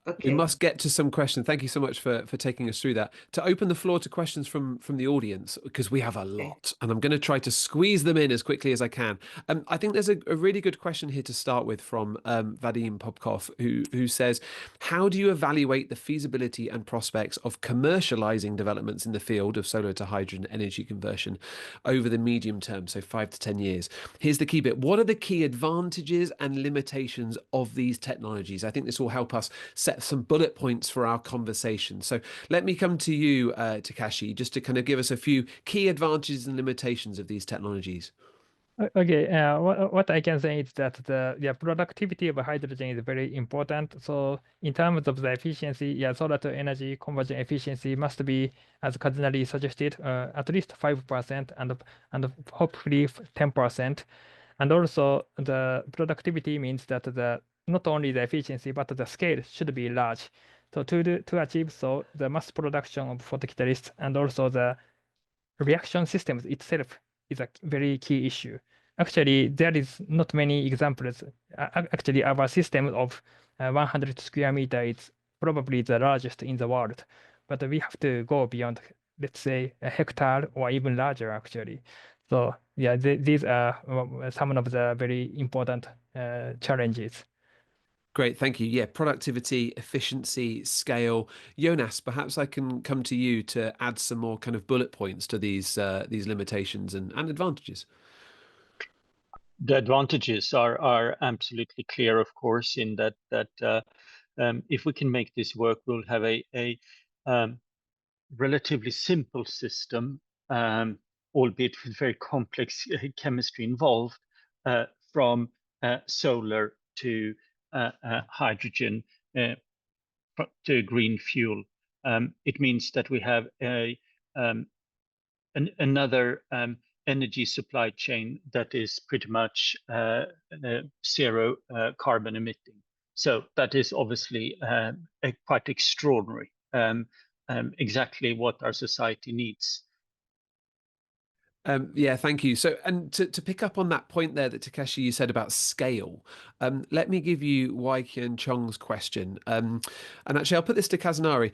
Okay. We must get to some questions. Thank you so much for taking us through that. To open the floor to questions from the audience, because we have a lot, and I'm going to try to squeeze them in as quickly as I can. I think there's a really good question here to start with from Vadim Popkov, who says, how do you evaluate the feasibility and prospects of commercializing developments in the field of solar to hydrogen energy conversion over the medium term, so 5 to 10 years? Here's the key bit. What are the key advantages and limitations of these technologies? I think this will help us set some bullet points for our conversation. So let me come to you, Takashi, just to kind of give us a few key advantages and limitations of these technologies. Okay, what I can say is that the productivity of hydrogen is very important. So in terms of the efficiency, solar to energy conversion efficiency must be, as Kazunari suggested, at least 5% and hopefully 10%. And also the productivity means that not only the efficiency but the scale should be large. So to achieve so, the mass production of photocatalysts and also the reaction systems itself is a very key issue. Actually, there is not many examples. Actually, our system of 100 square meters is probably the largest in the world, but we have to go beyond, let's say, a hectare or even larger, actually. So yeah, these are some of the very important challenges. Great, thank you. Yeah, productivity, efficiency, scale. Jonas, perhaps I can come to you to add some more kind of bullet points to these limitations and advantages. The advantages are absolutely clear, of course, in that if we can make this work, we'll have a relatively simple system, albeit with very complex chemistry involved, from solar to hydrogen to green fuel. It means that we have another energy supply chain that is pretty much zero carbon emitting. So that is obviously quite extraordinary, exactly what our society needs. Yeah, thank you. So, and to pick up on that point there that Takeshi, you said about scale, let me give you Wai-Kian Chong's question. And actually, I'll put this to Kazunari.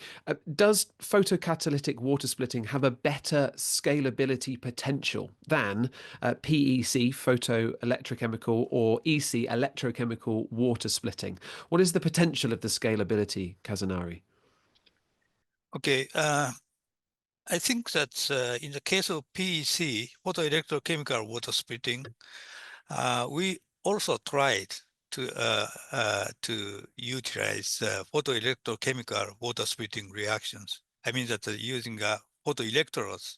Does photocatalytic water splitting have a better scalability potential than PEC, photoelectrochemical, or EC, electrochemical water splitting? What is the potential of the scalability, Kazunari? Okay. I think that in the case of PEC, photoelectrochemical water splitting, we also tried to utilize photoelectrochemical water splitting reactions. I mean that using photoelectrodes.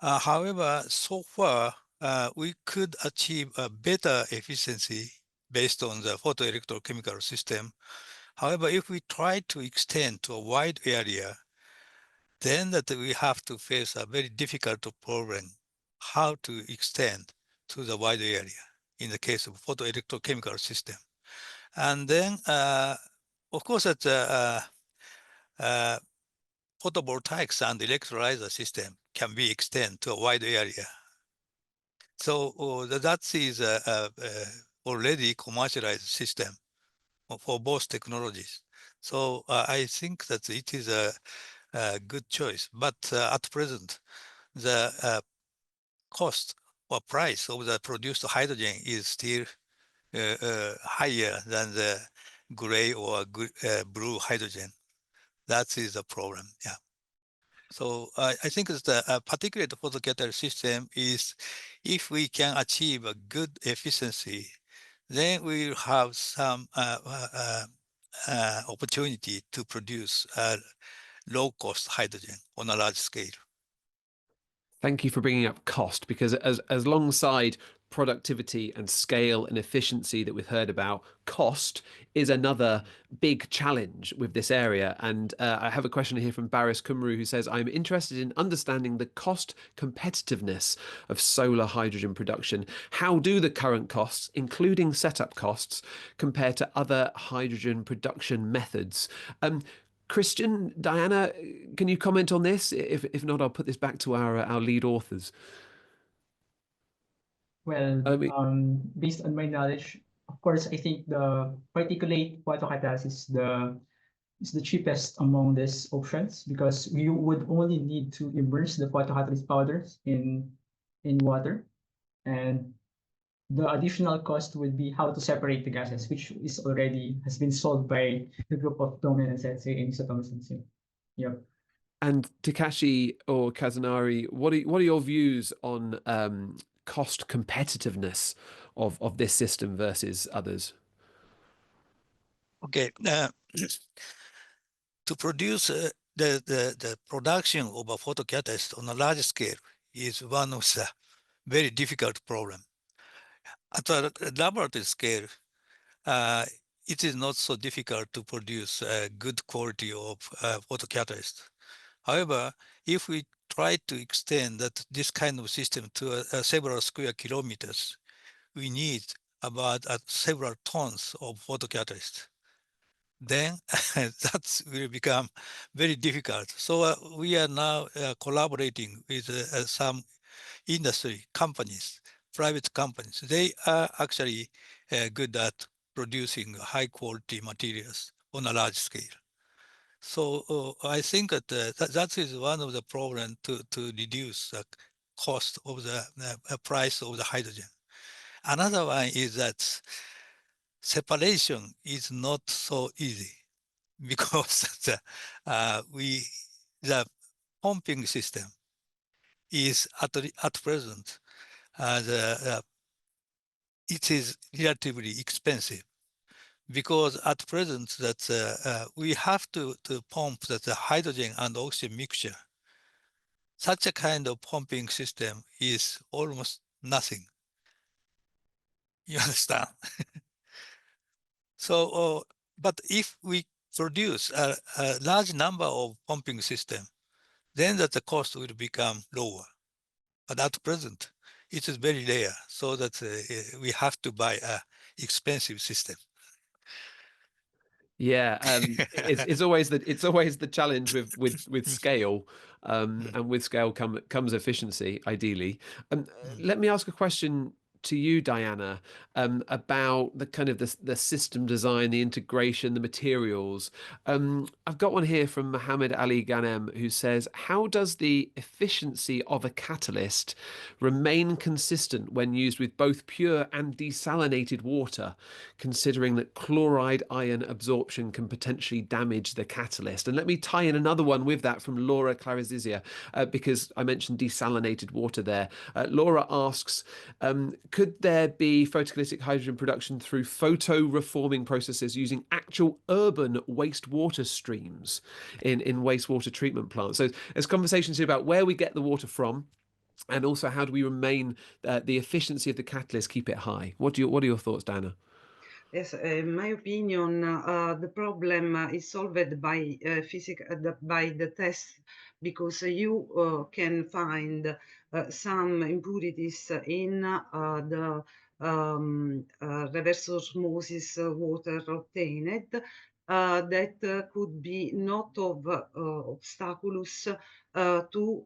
However, so far, we could achieve a better efficiency based on the photoelectrochemical system. However, if we try to extend to a wide area, then that we have to face a very difficult problem, how to extend to the wide area in the case of photoelectrochemical system. And then, of course, that photovoltaics and electrolyzer system can be extended to a wide area. So that is already commercialized system for both technologies. So I think that it is a good choice. But at present, the cost or price of the produced hydrogen is still higher than the gray or blue hydrogen. That is a problem. Yeah. So I think that particularly the photocatalytic system is, if we can achieve a good efficiency, then we will have some opportunity to produce low-cost hydrogen on a large scale. Thank you for bringing up cost, because as alongside productivity and scale and efficiency that we've heard about, cost is another big challenge with this area. And I have a question here from Baris Kumru, who says, I'm interested in understanding the cost competitiveness of solar hydrogen production. How do the current costs, including setup costs, compare to other hydrogen production methods? Christian, Diana, can you comment on this? If not, I'll put this back to our lead authors. Well, based on my knowledge, of course, I think the particulate photocatalysis is the cheapest among these options, because you would only need to immerse the photocatalyst powders in water, and the additional cost would be how to separate the gases, which has been solved by the group of Domen and Sensei and Hisatomi Sensei. Yep. And Takashi or Kazunari, what are your views on cost competitiveness of this system versus others? Okay, to produce the production of a photocatalyst on a large scale is one of the very difficult problem. At a laboratory scale, it is not so difficult to produce a good quality of photocatalyst. However, if we try to extend this kind of system to several square kilometers, we need about several tons of photocatalyst. Then that will become very difficult. So we are now collaborating with some industry companies, private companies. They are actually good at producing high quality materials on a large scale. So I think that that is one of the problems to reduce the cost of the price of the hydrogen. Another one is that separation is not so easy, because the pumping system is at present it is relatively expensive, because at present that we have to pump that the hydrogen and oxygen mixture. Such a kind of pumping system is almost nothing. You understand? So, but if we produce a large number of pumping system, then that the cost will become lower. But at present, it is very rare, so that we have to buy a expensive system. Yeah, it's always the challenge with scale, and with scale comes efficiency, ideally. Let me ask a question to you, Diana, about the kind of the system design, the integration, the materials. I've got one here from Mohammed Ali Ghanem, who says, how does the efficiency of a catalyst remain consistent when used with both pure and desalinated water, considering that chloride ion absorption can potentially damage the catalyst? And let me tie in another one with that from Laura Clarizizia, because I mentioned desalinated water there. Laura asks, could there be photocatalytic hydrogen production through photoreforming processes using actual urban wastewater streams in wastewater treatment plants? So there's conversations here about where we get the water from, and also how do we remain the efficiency of the catalyst, keep it high. What are your thoughts, Diana? Yes, in my opinion, the problem is solved by by the test, because you can find some impurities in the reverse osmosis water obtained that could be not of obstacles to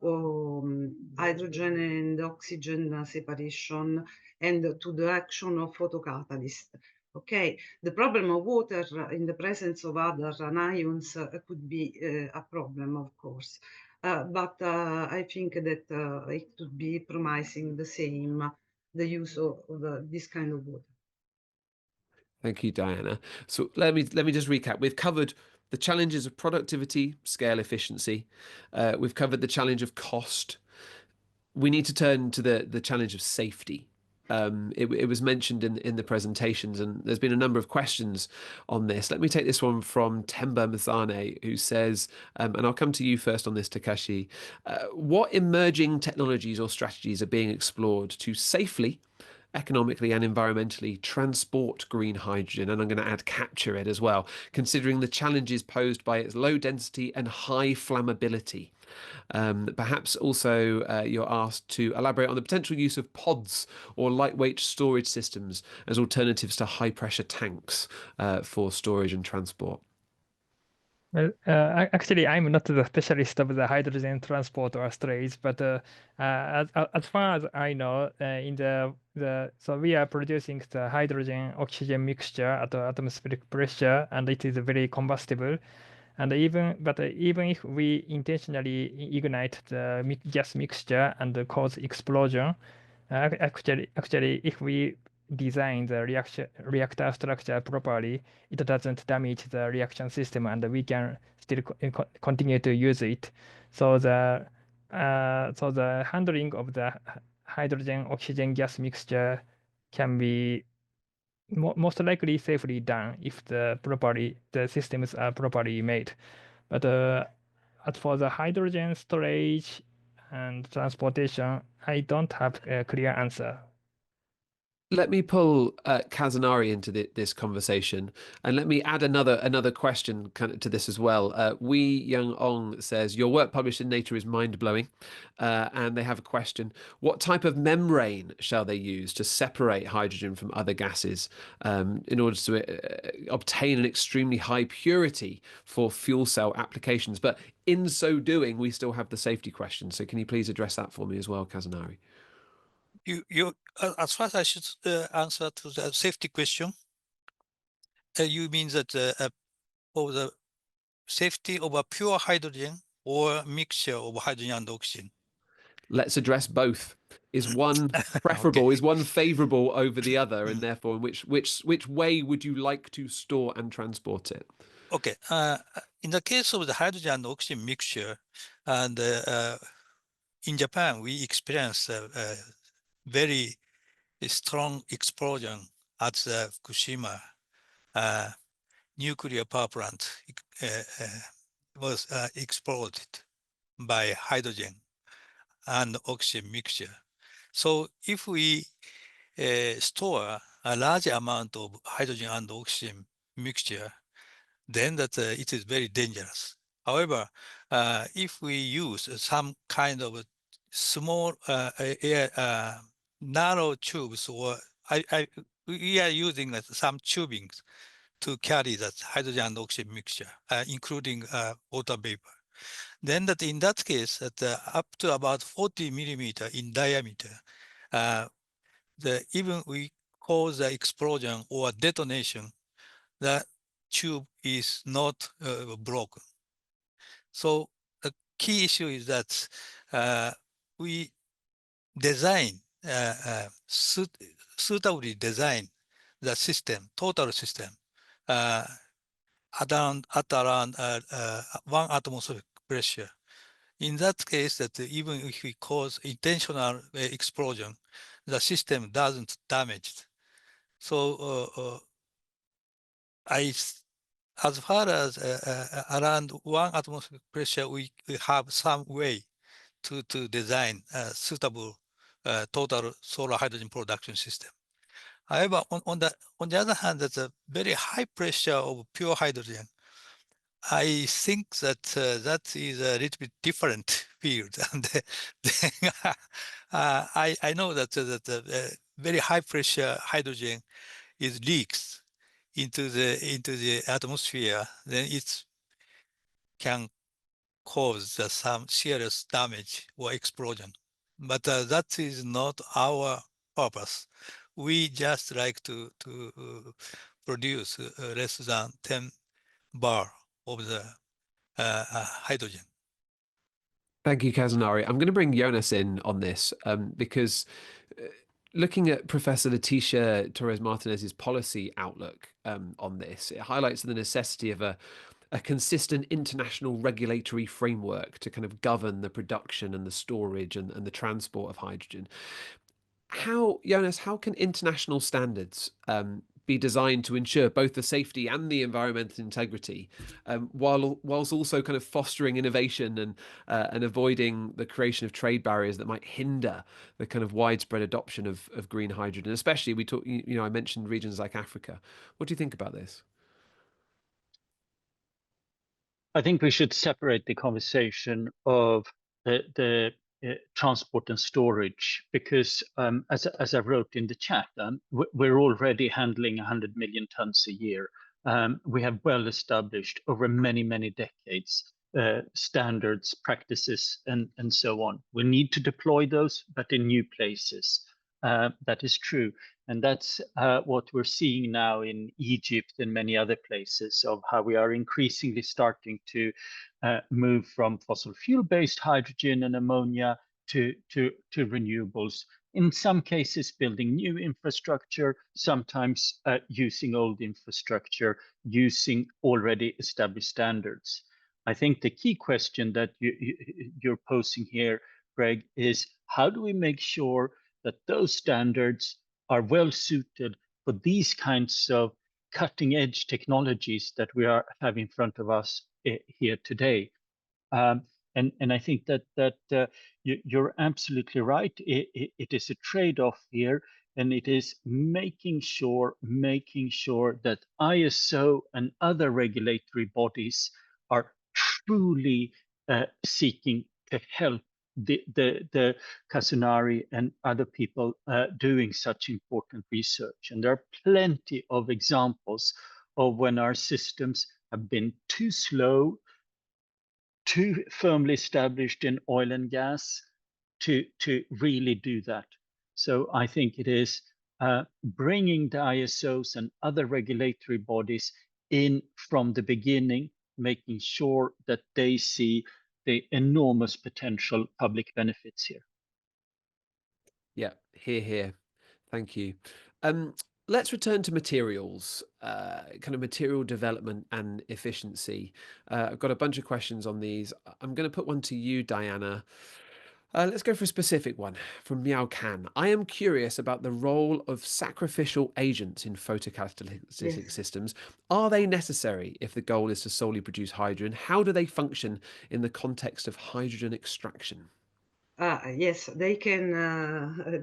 hydrogen and oxygen separation and to the action of photocatalyst. Okay, the problem of water in the presence of other anions could be a problem, of course, but I think that it could be promising the same, the use of this kind of water. Thank you, Diana. So let me just recap. We've covered the challenges of productivity, scale, efficiency. We've covered the challenge of cost. We need to turn to the challenge of safety. It was mentioned in the presentations, and there's been a number of questions on this. Let me take this one from Temba Mthane, who says, and I'll come to you first on this, Takashi, what emerging technologies or strategies are being explored to safely, economically and environmentally transport green hydrogen? And I'm going to add capture it as well, considering the challenges posed by its low density and high flammability. Perhaps also you're asked to elaborate on the potential use of pods or lightweight storage systems as alternatives to high pressure tanks for storage and transport. Well, actually, I'm not the specialist of the hydrogen transport or storage, but as far as I know, in so we are producing the hydrogen oxygen mixture at atmospheric pressure, and it is very combustible. And even if we intentionally ignite the gas mixture and cause explosion, actually, if we design the reactor structure properly, it doesn't damage the reaction system, and we can still continue to use it. So the handling of the hydrogen oxygen gas mixture can be most likely safely done if the systems are properly made. But as for the hydrogen storage and transportation, I don't have a clear answer. Let me pull Kazunari into this conversation, and let me add another question kind of to this as well. Wee Young Ong says, your work published in Nature is mind-blowing, and they have a question. What type of membrane shall they use to separate hydrogen from other gases in order to obtain an extremely high purity for fuel cell applications? But in so doing, we still have the safety question. So can you please address that for me as well, Kazunari? You as far as I should answer to the safety question, you mean that for the safety of a pure hydrogen or mixture of hydrogen and oxygen? Let's address both. Is one preferable? Okay. Is one favorable over the other? And therefore, which way would you like to store and transport it? Okay. In the case of the hydrogen and oxygen mixture, and in Japan, we experienced a very strong explosion at the Fukushima nuclear power plant was exploded by hydrogen and oxygen mixture. So if we store a large amount of hydrogen and oxygen mixture, then that it is very dangerous. However, if we use some kind of small air, narrow tubes, or we are using some tubings to carry that hydrogen and oxygen mixture, including water vapor. Then that in that case, that up to about 40 millimeter in diameter, even we cause the explosion or detonation, the tube is not broken. So the key issue is that we design, suitably design the system, total system, at around 1 atmospheric pressure. In that case, that even if we cause intentional explosion, the system doesn't damage. So as far as around 1 atmospheric pressure, we have some way to design a suitable total solar hydrogen production system. However, on the other hand, there's a very high pressure of pure hydrogen. I think that that is a little bit different field, and I know that that very high pressure hydrogen is leaks into the atmosphere. Then it can cause some serious damage or explosion. But that is not our purpose. We just like to produce less than 10 bar of the hydrogen. Thank you, Kazunari. I'm going to bring Jonas in on this because looking at Professor Leticia Torres Martinez's policy outlook on this, it highlights the necessity of a consistent international regulatory framework to kind of govern the production and the storage and the transport of hydrogen. Jonas, how can international standards be designed to ensure both the safety and the environmental integrity, whilst also kind of fostering innovation and avoiding the creation of trade barriers that might hinder the kind of widespread adoption of green hydrogen? Especially, I mentioned regions like Africa. What do you think about this? I think we should separate the conversation of the transport and storage, because as I wrote in the chat, we're already handling 100 million tons a year. We have well established over many, many decades standards, practices, and so on. We need to deploy those, but in new places. That is true. And that's what we're seeing now in Egypt and many other places, of how we are increasingly starting to move from fossil fuel-based hydrogen and ammonia to renewables. In some cases, building new infrastructure, sometimes using old infrastructure, using already established standards. I think the key question that you're posing here, Greg, is how do we make sure that those standards are well suited for these kinds of cutting edge technologies that we have in front of us here today. And I think that you're absolutely right. It is a trade-off here, and it is making sure that ISO and other regulatory bodies are truly seeking to help the Kazunari and other people doing such important research. And there are plenty of examples of when our systems have been too slow, too firmly established in oil and gas to really do that. So I think it is bringing the ISOs and other regulatory bodies in from the beginning, making sure that they see the enormous potential public benefits here. Yeah, here. Thank you. Let's return to materials, kind of material development and efficiency. I've got a bunch of questions on these. I'm going to put one to you, Diana. Let's go for a specific one from Miao Kan. I am curious about the role of sacrificial agents in photocatalytic systems. Are they necessary if the goal is to solely produce hydrogen? How do they function in the context of hydrogen extraction? Yes, they can.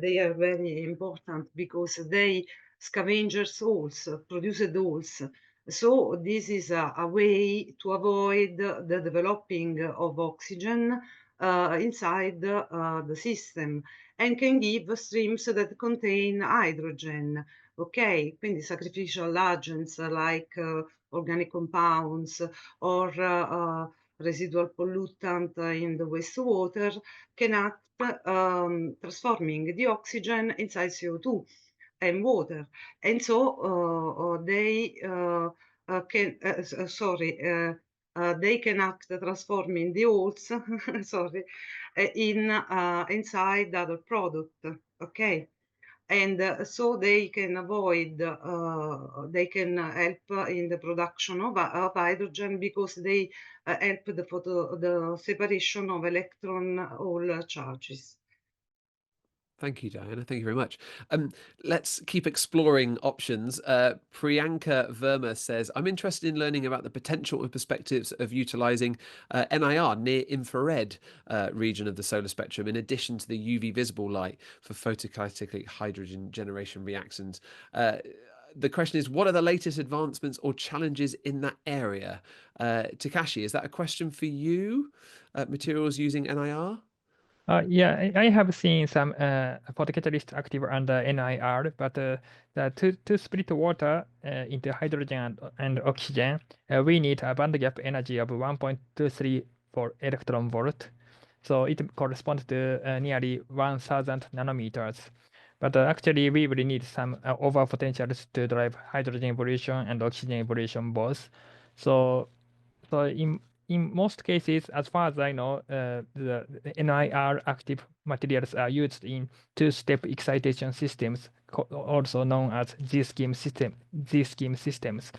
They are very important because they scavengers salts, produce salts. So this is a way to avoid the developing of oxygen inside the system and can give streams that contain hydrogen. Okay, quindi sacrificial agents like organic compounds or residual pollutant in the wastewater can act transforming the oxygen inside CO2 and water. And so they can, they can act transforming the oils, sorry, inside other product, okay? And so they can avoid, they can help in the production of hydrogen because they help the separation of electron hole charges. Thank you, Diana. Thank you very much. Let's keep exploring options. Priyanka Verma says, I'm interested in learning about the potential and perspectives of utilizing NIR, near infrared region of the solar spectrum, in addition to the UV visible light for photocatalytic hydrogen generation reactions. The question is, what are the latest advancements or challenges in that area? Takashi, is that a question for you? Materials using NIR? Yeah, I have seen some photocatalyst active under NIR, but to split water into hydrogen and oxygen, we need a band gap energy of 1.23 for electron volt. So it corresponds to nearly 1000 nanometers. But actually, we will need some over potentials to drive hydrogen evolution and oxygen evolution both. So in most cases, as far as I know, the NIR active materials are used in two-step excitation systems, also known as Z-scheme systems.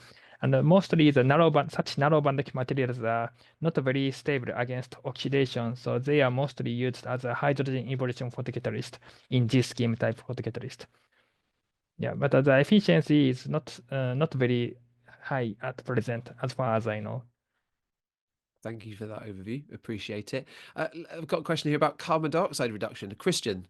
And mostly the such narrow-band materials are not very stable against oxidation, so they are mostly used as a hydrogen evolution photocatalyst in Z-scheme type photocatalyst. Yeah, but the efficiency is not very high at present, as far as I know. Thank you for that overview. Appreciate it. I've got a question here about carbon dioxide reduction. Christian,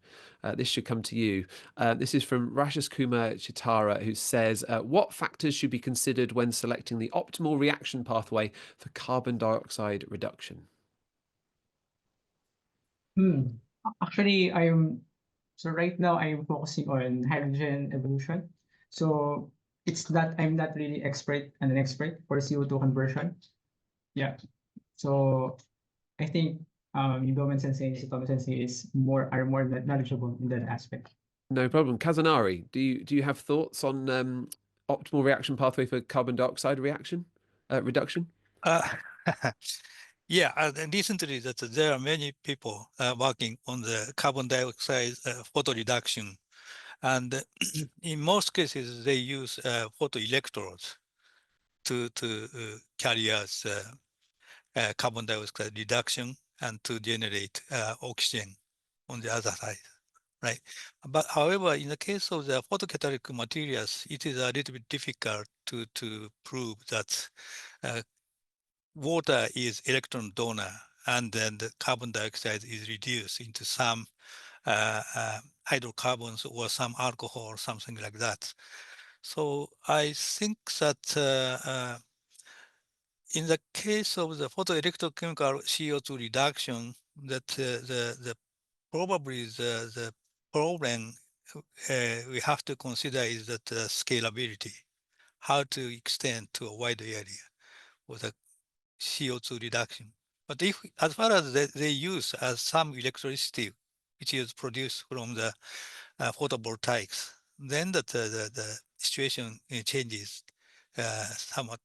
this should come to you. This is from Rashis Kumar Chitara, who says, what factors should be considered when selecting the optimal reaction pathway for carbon dioxide reduction? Actually, so right now I'm focusing on hydrogen evolution. So it's that I'm not really an expert for CO2 conversion. Yeah. So I think Domen Sensei, Hisatomi Sensei are more knowledgeable in that aspect. No problem. Kazunari, do you have thoughts on optimal reaction pathway for carbon dioxide reduction? Yeah, and recently that there are many people working on the carbon dioxide photo reduction, and in most cases they use photoelectrodes to carry out carbon dioxide reduction and to generate oxygen on the other side, right? But however, in the case of the photocatalytic materials, it is a little bit difficult to prove that water is electron donor, and then the carbon dioxide is reduced into some hydrocarbons or some alcohol or something like that. So I think that in the case of the photoelectrochemical CO2 reduction, that probably the problem we have to consider is that scalability, how to extend to a wide area with a CO2 reduction. But if, as far as they use some electricity, which is produced from the photovoltaics, then the situation changes somewhat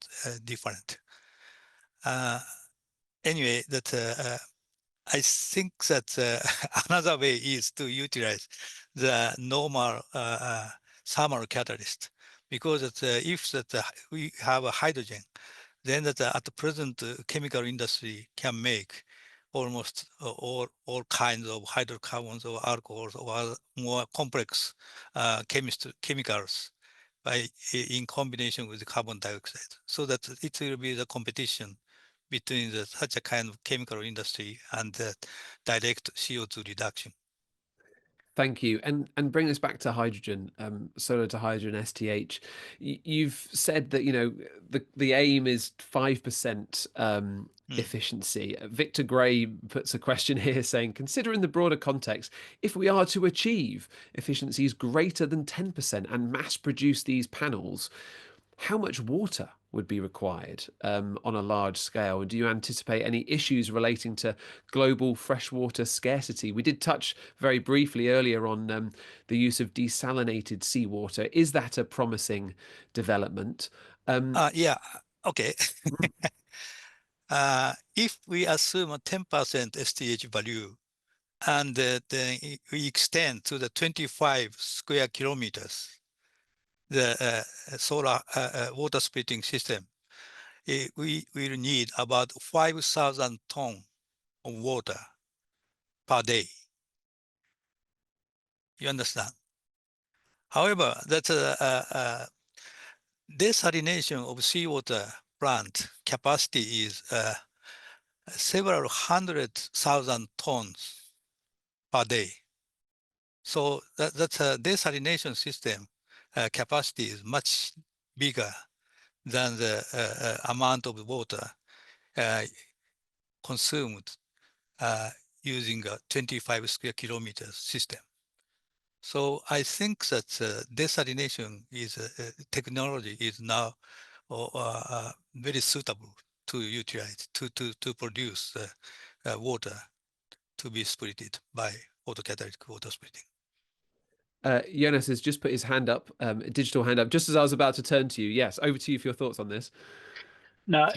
different. Anyway, I think that another way is to utilize the normal thermal catalyst, because if we have a hydrogen, then at the present chemical industry can make almost all kinds of hydrocarbons or alcohols or more complex chemicals in combination with carbon dioxide, so that it will be the competition between such a kind of chemical industry and the direct CO2 reduction. Thank you. And bring us back to hydrogen, solar to hydrogen, STH. You've said that, you know, the aim is 5% efficiency. Victor Gray puts a question here saying, considering the broader context, if we are to achieve efficiencies greater than 10% and mass produce these panels, how much water would be required on a large scale? And do you anticipate any issues relating to global freshwater scarcity? We did touch very briefly earlier on the use of desalinated seawater. Is that a promising development? Yeah, okay. If we assume a 10% STH value, and then we extend to the 25 square kilometers, the solar water splitting system, we will need about 5,000 tons of water per day. You understand? However, that's desalination of seawater plant capacity is several 100,000 tons per day. So that's a desalination system capacity is much bigger than the amount of water consumed using a 25 square kilometers system. So I think that desalination is technology is now very suitable to utilize to produce water to be splitted by photocatalytic water splitting. Jonas has just put his hand up, a digital hand up, just as I was about to turn to you. Yes, over to you for your thoughts on this. Now,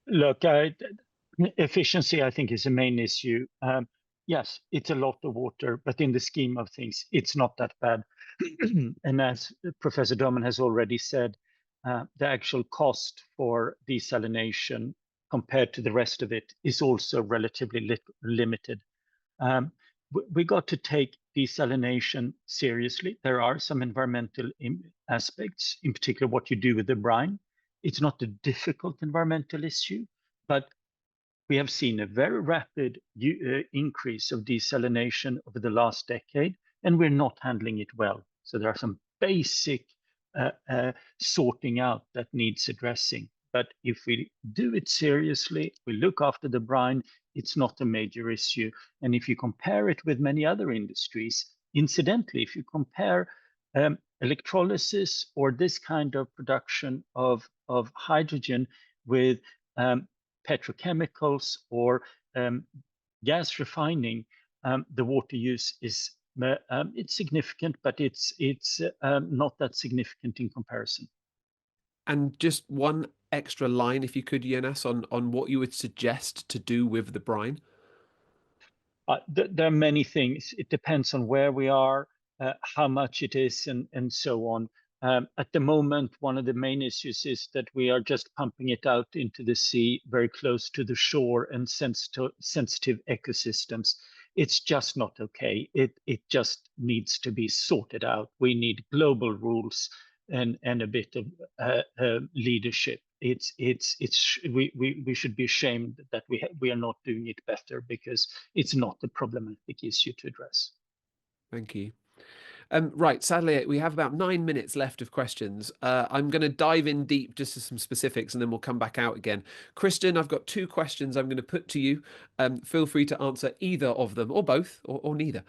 look, efficiency, I think, is the main issue. Yes, it's a lot of water, but in the scheme of things, it's not that bad. And as Professor Domen has already said, the actual cost for desalination compared to the rest of it is also relatively limited. We got to take desalination seriously. There are some environmental aspects, in particular what you do with the brine. It's not a difficult environmental issue, but we have seen a very rapid increase of desalination over the last decade, and we're not handling it well. So there are some basic sorting out that needs addressing. But if we do it seriously, we look after the brine, it's not a major issue. And if you compare it with many other industries, incidentally, if you compare electrolysis or this kind of production of hydrogen with petrochemicals or gas refining, the water use is it's significant, but it's not that significant in comparison. And just one extra line, if you could, Jonas, on what you would suggest to do with the brine. There are many things. It depends on where we are, how much it is, and so on. At the moment, one of the main issues is that we are just pumping it out into the sea, very close to the shore and sensitive ecosystems. It's just not okay. It just needs to be sorted out. We need global rules and a bit of leadership. We should be ashamed that we are not doing it better, because it's not a problematic issue to address. Thank you. Right, sadly, we have about 9 minutes left of questions. I'm going to dive in deep just to some specifics, and then we'll come back out again. Christian, I've got 2 questions I'm going to put to you. Feel free to answer either of them, or both, or neither.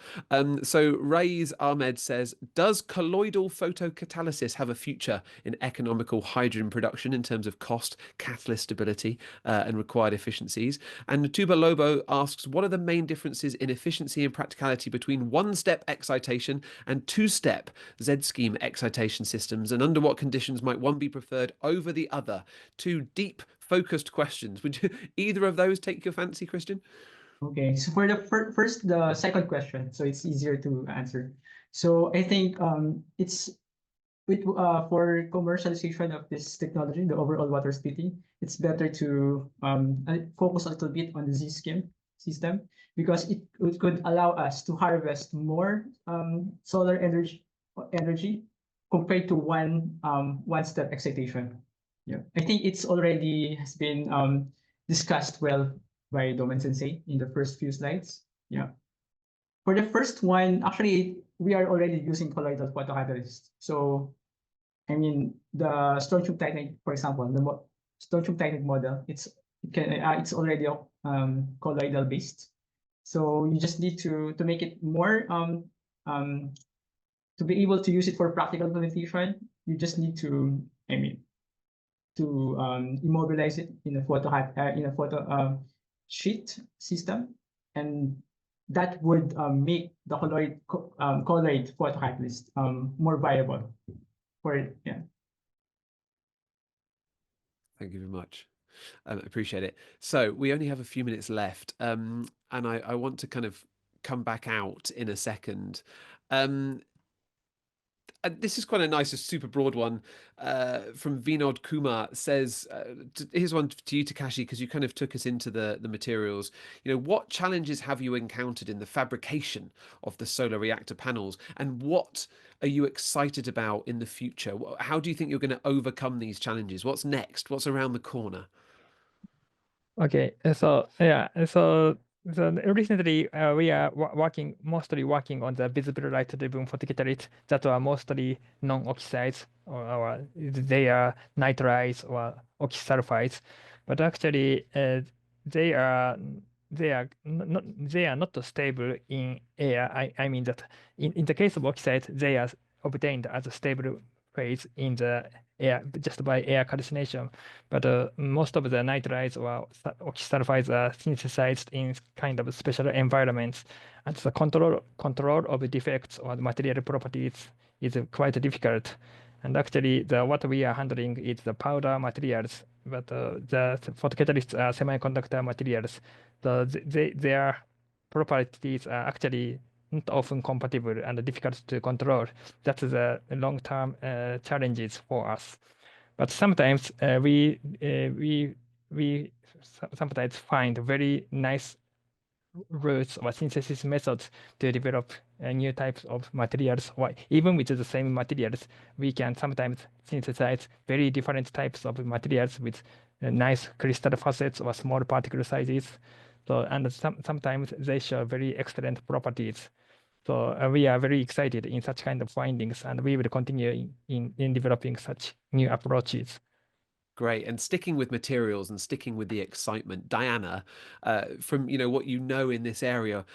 So Raiz Ahmed says, does colloidal photocatalysis have a future in economical hydrogen production in terms of cost, catalyst stability, and required efficiencies? And Tuba Lobo asks, what are the main differences in efficiency and practicality between one-step excitation and two-step Z-scheme excitation systems, and under what conditions might one be preferred over the other? 2 deep, focused questions. Would you, either of those take your fancy, Christian? Okay, so for the first, the second question, so it's easier to answer. So I think it's for commercialization of this technology, the overall water splitting, it's better to focus a little bit on the Z-scheme system, because it could allow us to harvest more solar energy compared to one-step excitation. Yeah, I think it's already has been discussed well by Domen Sensei in the first few slides. Yeah. For the first one, actually, we are already using colloidal photocatalyst. So, I mean, the storm tube technique, for example, the storm tube technique model, it's already colloidal based. So you just need to make it more to be able to use it for practical implementation. You just need to, I mean, to immobilize it in a photo sheet system, and that would make the colloid photocatalyst more viable for it. Yeah. Thank you very much. Appreciate it. So we only have a few minutes left, and I want to kind of come back out in a second. This is quite a nice, super broad one from Vinod Kumar. Says, here's one to you, Takashi, because you kind of took us into the materials. You know, what challenges have you encountered in the fabrication of the solar reactor panels, and what are you excited about in the future? How do you think you're going to overcome these challenges? What's next? What's around the corner? Okay, so yeah, so recently we are mostly working on the visible light-driven photocatalysts that are mostly non-oxides, or they are nitrides or oxysulfides, but actually they are not stable in air. I mean that in the case of oxides, they are obtained as a stable phase in the air just by air calcination, but most of the nitrides or oxysulfides are synthesized in kind of special environments, and the control of defects or material properties is quite difficult. And actually, what we are handling is the powder materials, but the photocatalysts are semiconductor materials. So their properties are actually not often compatible and difficult to control. That's the long-term challenges for us. But sometimes we sometimes find very nice routes or synthesis methods to develop new types of materials. Or even with the same materials, we can sometimes synthesize very different types of materials with nice crystal facets or small particle sizes. So, and sometimes they show very excellent properties. So we are very excited in such kind of findings, and we will continue in developing such new approaches. Great. And sticking with materials and sticking with the excitement, Diana, from what you know in this area,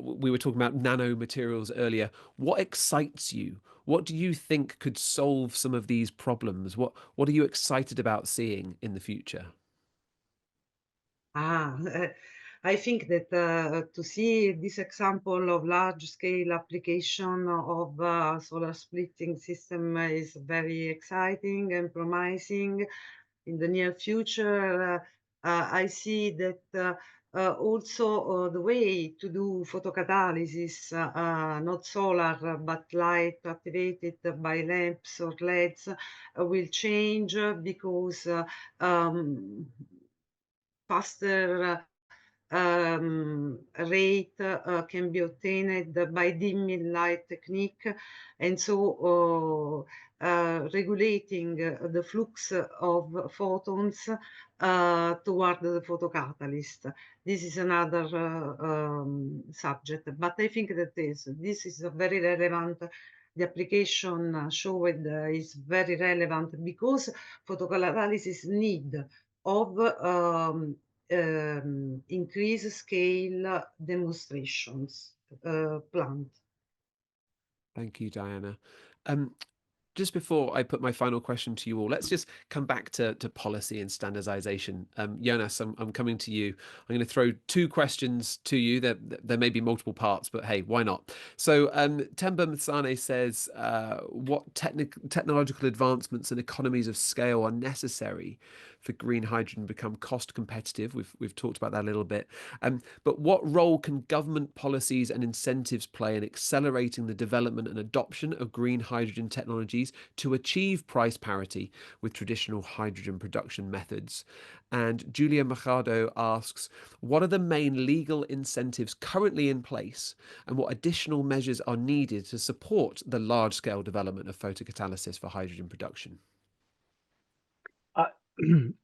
we were talking about nanomaterials earlier. What excites you? What do you think could solve some of these problems? What are you excited about seeing in the future? I think that to see this example of large-scale application of solar splitting system is very exciting and promising. In the near future, I see that also the way to do photocatalysis, not solar, but light activated by lamps or LEDs, will change because faster rate can be obtained by dimming light technique, and so regulating the flux of photons toward the photocatalyst. This is another subject, but I think that this is a very relevant. The application showed is very relevant because photocatalysis need of increase scale demonstrations planned. Thank you, Diana. Just before I put my final question to you all, let's just come back to policy and standardization. Jonas, I'm coming to you. I'm going to throw two questions to you. There may be multiple parts, but hey, why not? So Temba Mthane says, what technological advancements and economies of scale are necessary for green hydrogen to become cost competitive? We've talked about that a little bit. But what role can government policies and incentives play in accelerating the development and adoption of green hydrogen technologies to achieve price parity with traditional hydrogen production methods? And Julia Machado asks, what are the main legal incentives currently in place, and what additional measures are needed to support the large-scale development of photocatalysis for hydrogen production?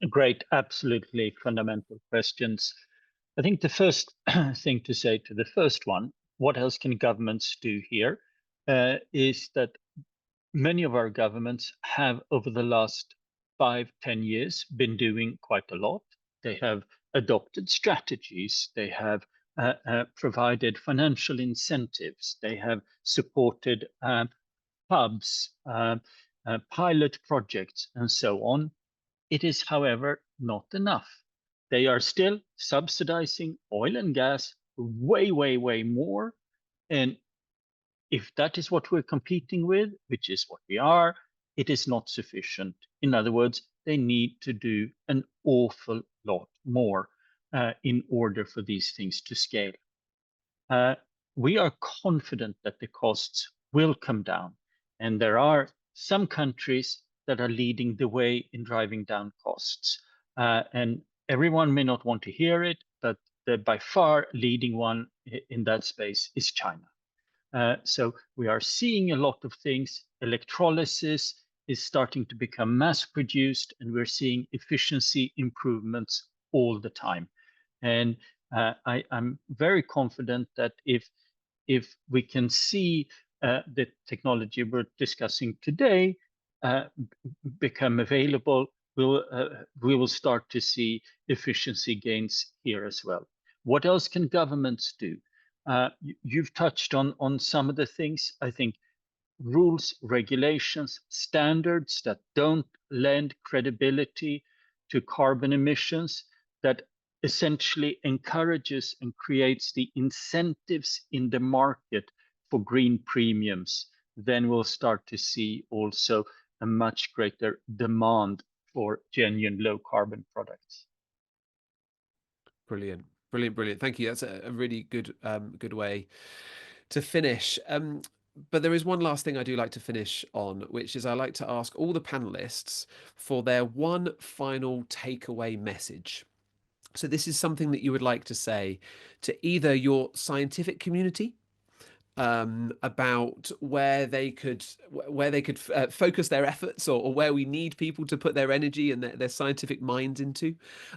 Great, absolutely fundamental questions. I think the first thing to say to the first one, what else can governments do here, is that many of our governments have over the last 5-10 years been doing quite a lot. They have adopted strategies, they have provided financial incentives, they have supported hubs, pilot projects, and so on. It is, however, not enough. They are still subsidizing oil and gas way, way, way more. And if that is what we're competing with, which is what we are, it is not sufficient. In other words, they need to do an awful lot more in order for these things to scale. We are confident that the costs will come down, and there are some countries that are leading the way in driving down costs. And everyone may not want to hear it, but the by far leading one in that space is China. So we are seeing a lot of things. Electrolysis is starting to become mass produced, and we're seeing efficiency improvements all the time. And I'm very confident that if we can see the technology we're discussing today become available, we will start to see efficiency gains here as well. What else can governments do? You've touched on some of the things. I think rules, regulations, standards that don't lend credibility to carbon emissions, that essentially encourages and creates the incentives in the market for green premiums, then we'll start to see also a much greater demand for genuine low carbon products. Brilliant. Brilliant, brilliant. Thank you. That's a really good good way to finish. But there is one last thing I do like to finish on, which is I like to ask all the panelists for their one final takeaway message. So this is something that you would like to say to either your scientific community about where they could focus their efforts, or where we need people to put their energy and their scientific minds into.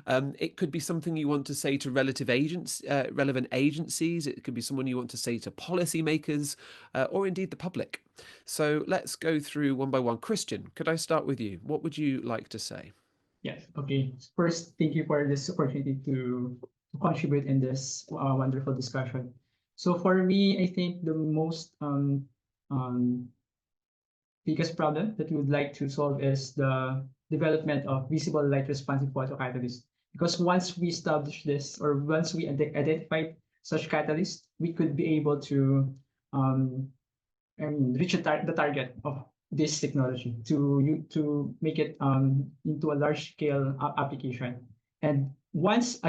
It could be something you want to say to relevant agencies. It could be someone you want to say to policymakers, or indeed the public. So let's go through one by one. Christian, could I start with you? What would you like to say? Yes. Okay. First, thank you for this opportunity to contribute in this wonderful discussion. So for me, I think the most biggest problem that we would like to solve is the development of visible light responsive photocatalysts. Because once we establish this, or once we identify such catalysts, we could be able to reach the target of this technology to make it into a large scale application. And once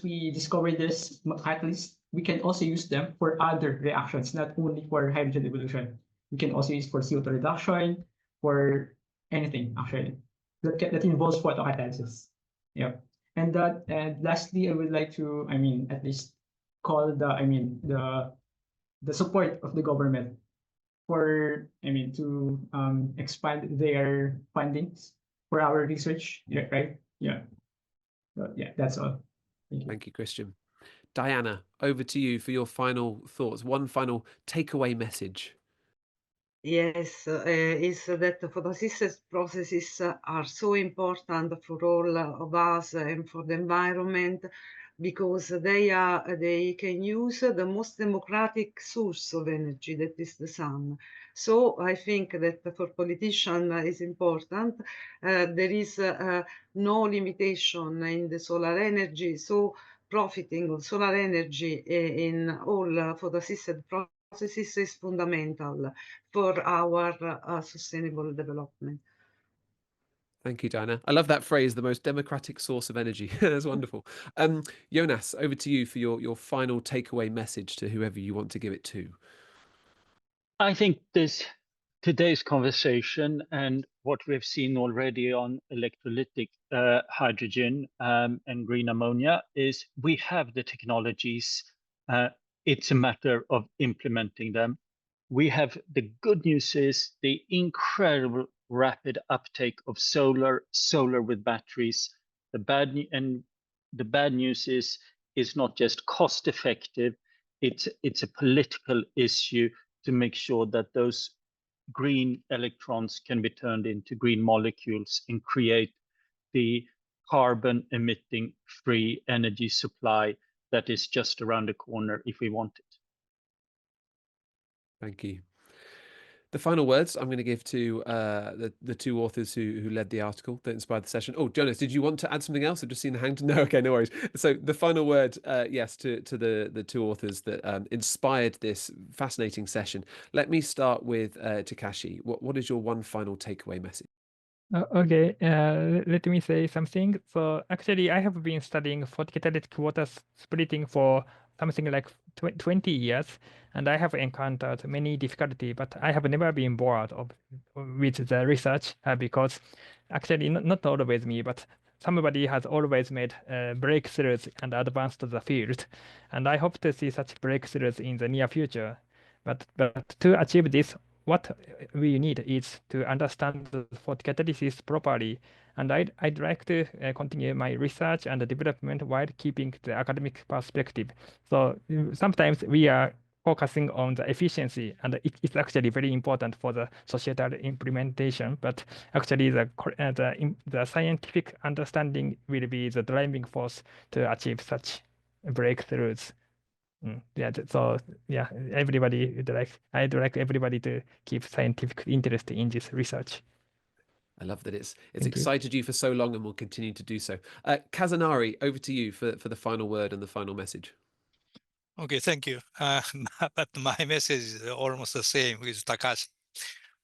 we discover this catalyst, we can also use them for other reactions, not only for hydrogen evolution. We can also use for CO2 reduction, for anything actually that involves photocatalysis. Yeah. And lastly, I would like to, at least call the support of the government for, to expand their fundings for our research. Yeah, right? Yeah. Yeah, that's all. Thank you, Christian. Diana, over to you for your final thoughts. One final takeaway message. Yes, is that photosynthesis processes are so important for all of us and for the environment, because they can use the most democratic source of energy, that is the sun. So I think that for politicians is important. There is no limitation in the solar energy, so profiting of solar energy in all photosynthesis processes is fundamental for our sustainable development. Thank you, Diana. I love that phrase, the most democratic source of energy. That's wonderful. Jonas, over to you for your final takeaway message to whoever you want to give it to. I think today's conversation and what we've seen already on electrolytic hydrogen and green ammonia is we have the technologies. It's a matter of implementing them. We have the good news is the incredible rapid uptake of solar with batteries. The bad news is it's not just cost effective. It's a political issue to make sure that those green electrons can be turned into green molecules and create the carbon emitting free energy supply that is just around the corner if we want it. Thank you. The final words I'm going to give to the two authors who led the article that inspired the session. Oh, Jonas, did you want to add something else? I've just seen the hand. No, okay, no worries. So the final word, yes, to the two authors that inspired this fascinating session. Let me start with Takashi. What is your one final takeaway message? Okay, let me say something. So actually, I have been studying photocatalytic water splitting for something like 20 years, and I have encountered many difficulties, but I have never been bored with the research because actually not always me, but somebody has always made breakthroughs and advanced the field, and I hope to see such breakthroughs in the near future. But to achieve this, what we need is to understand the photocatalysis properly, and I'd like to continue my research and development while keeping the academic perspective. So sometimes we are focusing on the efficiency, and it's actually very important for the societal implementation. But actually, the scientific understanding will be the driving force to achieve such breakthroughs. Yeah, so yeah, I'd like everybody to keep scientific interest in this research. I love that it's Thank you. excited you for so long and will continue to do so. Kazunari, over to you for the final word and the final message. Okay, thank you. But my message is almost the same with Takashi,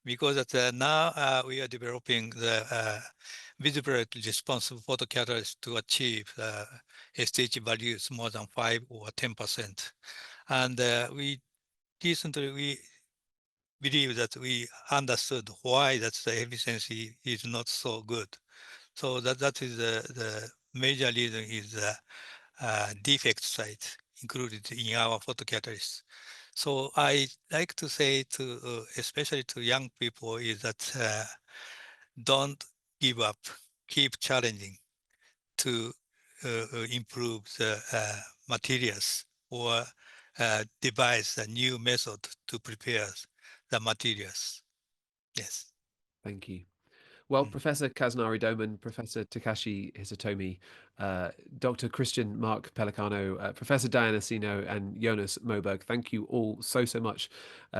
because now we are developing the visibility responsive photocatalyst to achieve STH values more than 5 or 10%. And we recently believe that we understood why that the efficiency is not so good. So that is the major reason is the defect site included in our photocatalyst. So I like to say to, especially to young people, is that don't give up, keep challenging to improve the materials or devise a new method to prepare the materials. Yes. Thank you. Well, Professor Kazunari Domen, Professor Takashi Hisatomi, Dr. Christian Mark Pelicano, Professor Diana Sannino, and Jonas Moberg, thank you all so much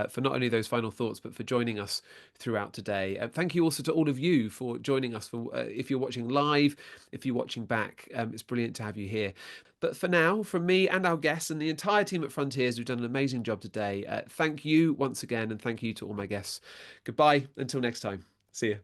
for not only those final thoughts, but for joining us throughout today. Thank you also to all of you for joining us. For if you're watching live, if you're watching back, it's brilliant to have you here. But for now, from me and our guests and the entire team at Frontiers, we've done an amazing job today. Thank you once again, and thank you to all my guests. Goodbye until next time. See you.